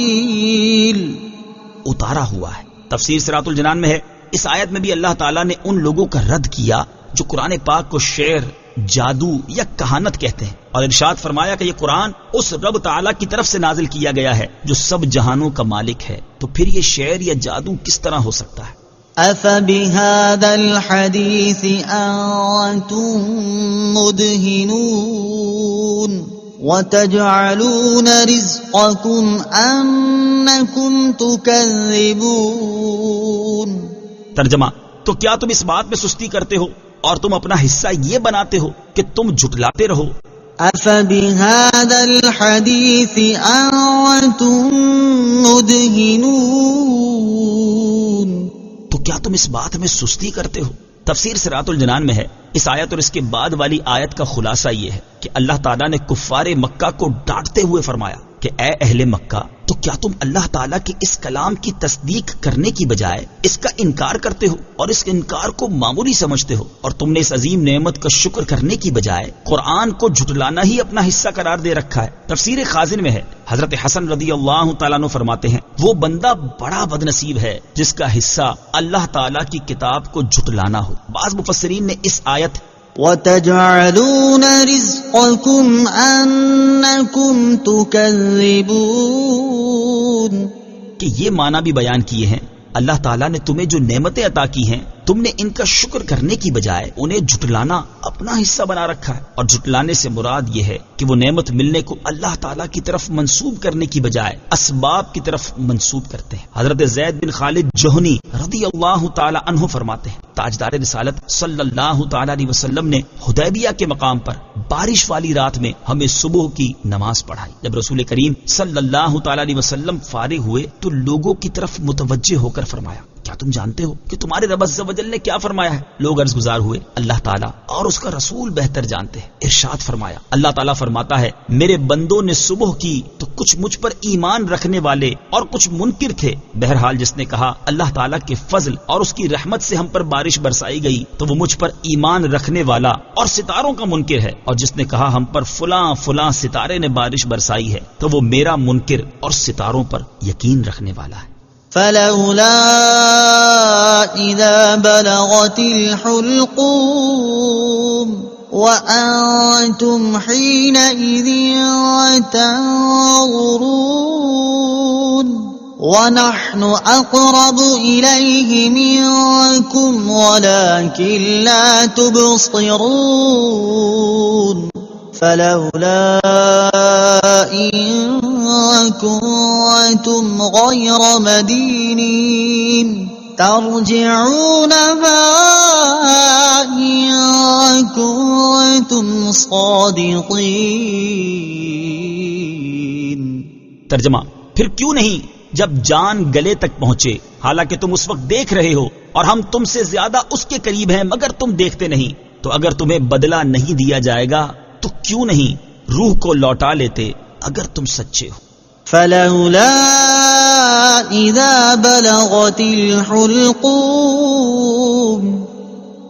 اتارا ہوا ہے. تفسیر صراط الجنان میں ہے اس آیت میں بھی اللہ تعالیٰ نے ان لوگوں کا رد کیا جو قرآن پاک کو شعر، جادو یا کہانت کہتے ہیں اور ارشاد فرمایا کہ یہ قرآن اس رب تعالیٰ کی طرف سے نازل کیا گیا ہے جو سب جہانوں کا مالک ہے تو پھر یہ شعر یا جادو کس طرح ہو سکتا ہے؟ أَفَبِهَذَا الْحَدِيثِ أَنْتُمْ مُدْهِنُونَ وَتَجْعَلُونَ رِزْقَكُمْ أَنَّكُمْ تُكَذِّبُونَ. ترجمہ تو کیا تم اس بات میں سستی کرتے ہو اور تم اپنا حصہ یہ بناتے ہو کہ تم جھٹلاتے رہو. أَفَبِهَذَا الْحَدِيثِ أَنْتُمْ مُدْهِنُونَ تو کیا تم اس بات میں سستی کرتے ہو؟ تفسیر صراط الجنان میں ہے اس آیت اور اس کے بعد والی آیت کا خلاصہ یہ ہے کہ اللہ تعالیٰ نے کفار مکہ کو ڈانٹتے ہوئے فرمایا کہ اے اہل مکہ، تو کیا تم اللہ تعالیٰ کے اس کلام کی تصدیق کرنے کی بجائے اس کا انکار کرتے ہو اور اس انکار کو معمولی سمجھتے ہو، اور تم نے اس عظیم نعمت کا شکر کرنے کی بجائے قرآن کو جھٹلانا ہی اپنا حصہ قرار دے رکھا ہے۔ تفسیر خازن میں ہے، حضرت حسن رضی اللہ تعالیٰ عنہ فرماتے ہیں، وہ بندہ بڑا بدنصیب ہے جس کا حصہ اللہ تعالیٰ کی کتاب کو جھٹلانا ہو۔ بعض مفسرین نے اس آیت وَتَجْعَلُونَ رِزْقَكُمْ أَنَّكُمْ تُكَذِّبُونَ کہ یہ معنی بھی بیان کیے ہیں، اللہ تعالیٰ نے تمہیں جو نعمتیں عطا کی ہیں تم نے ان کا شکر کرنے کی بجائے انہیں جھٹلانا اپنا حصہ بنا رکھا ہے، اور جھٹلانے سے مراد یہ ہے کہ وہ نعمت ملنے کو اللہ تعالیٰ کی طرف منسوب کرنے کی بجائے اسباب کی طرف منسوب کرتے ہیں۔ حضرت زید بن خالد جوہنی رضی اللہ تعالی عنہ فرماتے ہیں، تاجدار رسالت صلی اللہ تعالی علیہ وسلم نے حدیبیہ کے مقام پر بارش والی رات میں ہمیں صبح کی نماز پڑھائی۔ جب رسول کریم صلی اللہ تعالی علیہ وسلم فارغ ہوئے تو لوگوں کی طرف متوجہ ہو کر فرمایا، کیا تم جانتے ہو کہ تمہارے رب عز و جل نے کیا فرمایا ہے؟ لوگ عرض گزار ہوئے، اللہ تعالیٰ اور اس کا رسول بہتر جانتے ہیں۔ ارشاد فرمایا، اللہ تعالیٰ فرماتا ہے، میرے بندوں نے صبح کی تو کچھ مجھ پر ایمان رکھنے والے اور کچھ منکر تھے، بہرحال جس نے کہا اللہ تعالیٰ کے فضل اور اس کی رحمت سے ہم پر بارش برسائی گئی تو وہ مجھ پر ایمان رکھنے والا اور ستاروں کا منکر ہے، اور جس نے کہا ہم پر فلاں فلاں ستارے نے بارش برسائی ہے تو وہ میرا منکر اور ستاروں پر یقین رکھنے والا ہے۔ فلولا إذا بلغت الحلقوم وأنتم حينئذ تنظرون ونحن أقرب إليه منكم ولكن لا تبصرون فلولا إن كنتم غير مدينين ترجعونها إن كنتم صادقين۔ ترجمہ، پھر کیوں نہیں جب جان گلے تک پہنچے حالانکہ تم اس وقت دیکھ رہے ہو اور ہم تم سے زیادہ اس کے قریب ہیں مگر تم دیکھتے نہیں، تو اگر تمہیں بدلہ نہیں دیا جائے گا تو کیوں نہیں روح کو لوٹا لیتے اگر تم سچے ہو۔ فلولا اذا بلغت الحلقوم،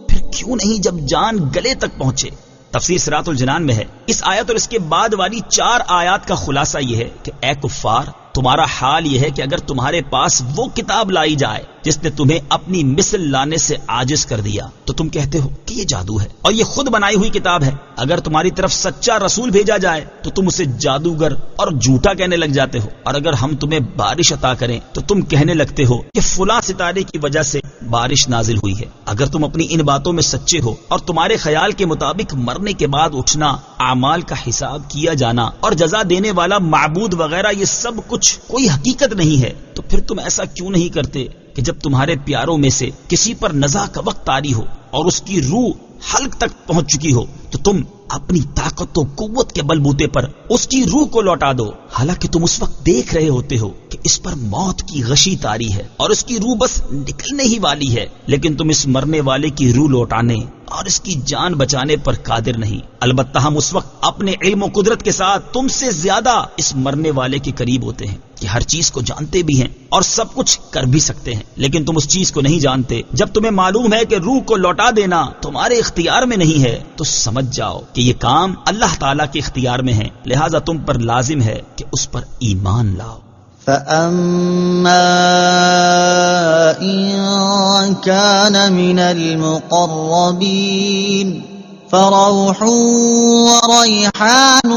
پھر کیوں نہیں جب جان گلے تک پہنچے۔ تفسیر صراط الجنان میں ہے، اس آیت اور اس کے بعد والی 4 آیات کا خلاصہ یہ ہے کہ اے کفار، تمہارا حال یہ ہے کہ اگر تمہارے پاس وہ کتاب لائی جائے جس نے تمہیں اپنی مثل لانے سے عاجز کر دیا تو تم کہتے ہو کہ یہ جادو ہے اور یہ خود بنائی ہوئی کتاب ہے۔ اگر تمہاری طرف سچا رسول بھیجا جائے تو تم اسے جادوگر اور جھوٹا کہنے لگ جاتے ہو، اور اگر ہم تمہیں بارش عطا کریں تو تم کہنے لگتے ہو کہ فلاں ستارے کی وجہ سے بارش نازل ہوئی ہے۔ اگر تم اپنی ان باتوں میں سچے ہو اور تمہارے خیال کے مطابق مرنے کے بعد اٹھنا، اعمال کا حساب کیا جانا اور جزا دینے والا معبود وغیرہ یہ سب کچھ کوئی حقیقت نہیں ہے، تو پھر تم ایسا کیوں نہیں کرتے کہ جب تمہارے پیاروں میں سے کسی پر نزع کا وقت طاری ہو اور اس کی روح حلق تک پہنچ چکی ہو تو تم اپنی طاقت و قوت کے بلبوتے پر اس کی روح کو لوٹا دو، حالانکہ تم اس وقت دیکھ رہے ہوتے ہو کہ اس پر موت کی غشی طاری ہے اور اس کی روح بس نکلنے ہی والی ہے، لیکن تم اس مرنے والے کی روح لوٹانے اور اس کی جان بچانے پر قادر نہیں۔ البتہ ہم اس وقت اپنے علم و قدرت کے ساتھ تم سے زیادہ اس مرنے والے کے قریب ہوتے ہیں کہ ہر چیز کو جانتے بھی ہیں اور سب کچھ کر بھی سکتے ہیں، لیکن تم اس چیز کو نہیں جانتے۔ جب تمہیں معلوم ہے کہ روح کو لوٹا دینا تمہارے اختیار میں نہیں ہے تو سمجھ جاؤ کہ یہ کام اللہ تعالیٰ کے اختیار میں ہے، لہٰذا تم پر لازم ہے کہ اس پر ایمان لاؤ۔ فَأَمَّا إِن كَانَ مِنَ الْمُقَرَّبِينَ فَرَوْحٌ وَرَيْحَانٌ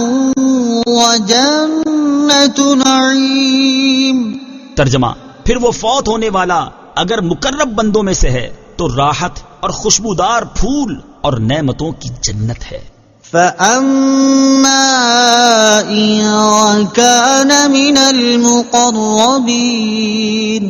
وَجَنَّةُ نَعِيمٍ۔ ترجمہ، پھر وہ فوت ہونے والا اگر مقرب بندوں میں سے ہے تو راحت اور خوشبودار پھول اور نعمتوں کی جنت ہے۔ فَأَمَّا إِن كَانَ مِنَ الْمُقَرَّبِينَ،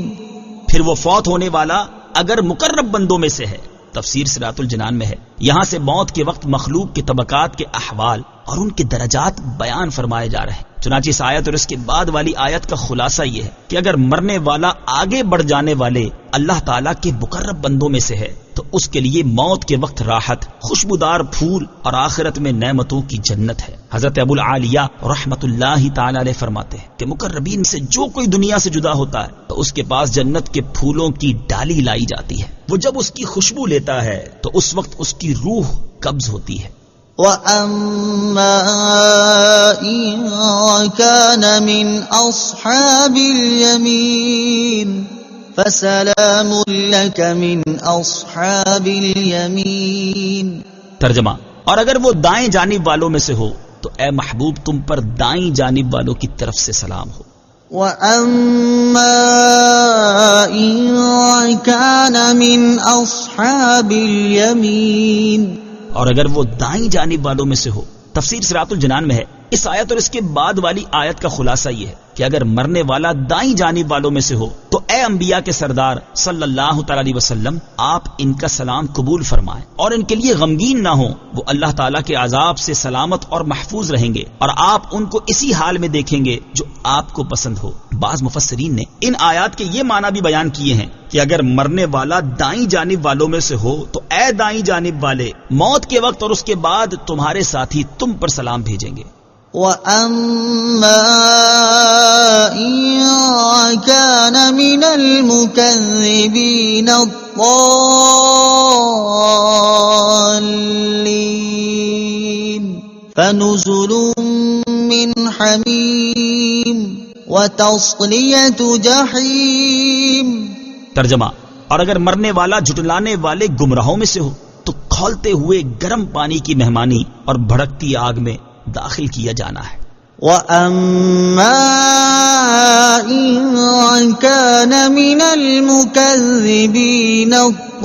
پھر وہ فوت ہونے والا اگر مقرب بندوں میں سے ہے۔ تفسیر صراط الجنان میں ہے، یہاں سے موت کے وقت مخلوق کے طبقات کے احوال اور ان کے درجات بیان فرمائے جا رہے ہیں۔ چنانچہ اس آیت اور اس کے بعد والی آیت کا خلاصہ یہ ہے کہ اگر مرنے والا آگے بڑھ جانے والے اللہ تعالیٰ کے مقرب بندوں میں سے ہے تو اس کے لیے موت کے وقت راحت، خوشبودار پھول اور آخرت میں نعمتوں کی جنت ہے۔ حضرت ابو العالیہ رحمت اللہ تعالی علیہ فرماتے ہیں کہ مقربین سے جو کوئی دنیا سے جدا ہوتا ہے تو اس کے پاس جنت کے پھولوں کی ڈالی لائی جاتی ہے، وہ جب اس کی خوشبو لیتا ہے تو اس وقت اس کی روح قبض ہوتی ہے۔ وَأَمَّا إِن كَانَ مِنْ أَصْحَابِ الْيَمِينِ فَسَلَامٌ لَكَ مِنْ أَصْحَابِ الْيَمِينِ۔ ترجمہ، اور اگر وہ دائیں جانب والوں میں سے ہو تو اے محبوب تم پر دائیں جانب والوں کی طرف سے سلام ہو۔ وَأَمَّا إِن كَانَ مِنْ أَصْحَابِ الْيَمِينِ، اور اگر وہ دائیں جانب والوں میں سے ہو۔ تفسیر صراط الجنان میں ہے اس آیت اور اس کے بعد والی آیت کا خلاصہ یہ ہے کہ اگر مرنے والا دائیں جانب والوں میں سے ہو تو اے انبیاء کے سردار صلی اللہ تعالی علیہ وسلم آپ ان کا سلام قبول فرمائیں اور ان کے لیے غمگین نہ ہوں، وہ اللہ تعالیٰ کے عذاب سے سلامت اور محفوظ رہیں گے اور آپ ان کو اسی حال میں دیکھیں گے جو آپ کو پسند ہو۔ بعض مفسرین نے ان آیات کے یہ معنی بھی بیان کیے ہیں کہ اگر مرنے والا دائیں جانب والوں میں سے ہو تو اے دائیں جانب والے موت کے وقت اور اس کے بعد تمہارے ساتھی تم پر سلام بھیجیں گے۔ وَأَمَّا إِن كَانَ مِنَ الْمُكَذِّبِينَ الضَّالِّينَ فَنُزُلٌ مِّنْ حَمِيمٍ وَتَصْلِيَةُ جَحِيمٍ۔ ترجمہ، اور اگر مرنے والا جھٹلانے والے گمراہوں میں سے ہو تو کھولتے ہوئے گرم پانی کی مہمانی اور بھڑکتی آگ میں داخل کیا جانا ہے۔ وَأَمَّا إِن كَانَ مِنَ الْمُكَذِّبِينَ الضَّالِّينَ،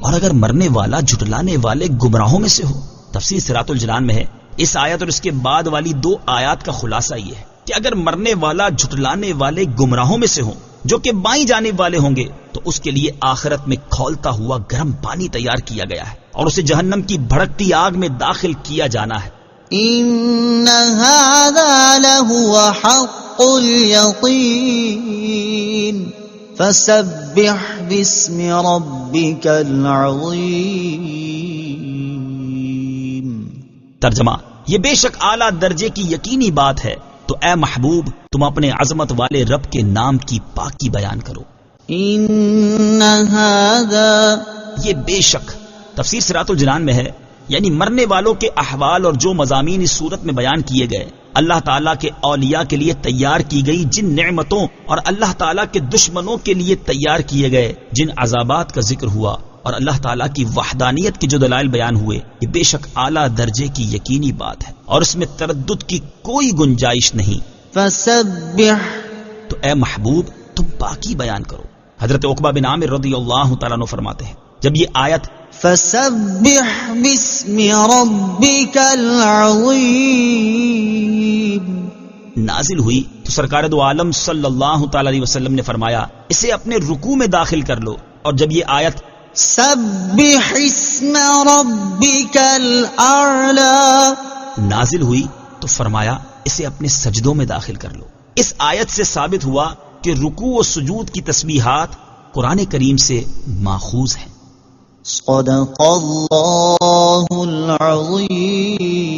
اور اگر مرنے والا جھٹلانے والے گمراہوں میں سے ہو۔ تفسیر صراط الجنان میں ہے اس آیت اور اس کے بعد والی دو آیات کا خلاصہ یہ ہے کہ اگر مرنے والا جھٹلانے والے گمراہوں میں سے ہوں جو کہ بائیں جانب والے ہوں گے تو اس کے لیے آخرت میں کھولتا ہوا گرم پانی تیار کیا گیا ہے اور اسے جہنم کی بھڑکتی آگ میں داخل کیا جانا ہے۔ إِنَّ هَذَا لَهُوَ حَقُّ الْيَقِينِ فَسَبِّحْ بِاسْمِ رَبِّكَ الْعَظِيمِ۔ ترجمہ، یہ بے شک اعلیٰ درجے کی یقینی بات ہے، تو اے محبوب تم اپنے عظمت والے رب کے نام کی پاکی بیان کرو۔ إِنَّ هَذَا، یہ بے شک تفسیر صراط الجنان میں ہے یعنی مرنے والوں کے احوال اور جو مضامین اس صورت میں بیان کیے گئے اللہ تعالیٰ کے اولیاء کے لیے تیار کی گئی جن نعمتوں اور اللہ تعالیٰ کے دشمنوں کے لیے تیار کیے گئے جن عذابات کا ذکر ہوا اور اللہ تعالیٰ کی وحدانیت کے جو دلائل بیان ہوئے، یہ بے شک اعلیٰ درجے کی یقینی بات ہے اور اس میں تردد کی کوئی گنجائش نہیں۔ فَسَبِّحْ، تو اے محبوب تم پاکی بیان کرو۔ حضرت عقبہ بن عامر رضی اللہ تعالیٰ عنہ فرماتے ہیں جب یہ آیت فَسَبِّحْ بِاسْمِ رَبِّكَ الْعَظِيمِ نازل ہوئی تو سرکار دو عالم صلی اللہ تعالی علیہ وسلم نے فرمایا اسے اپنے رکوع میں داخل کر لو، اور جب یہ آیت سَبِّحْ اسْمَ رَبِّكَ الْأَعْلَى نازل ہوئی تو فرمایا اسے اپنے سجدوں میں داخل کر لو۔ اس آیت سے ثابت ہوا کہ رکوع و سجود کی تسبیحات قرآن کریم سے ماخوذ ہیں۔ صدق اللہ العظیم۔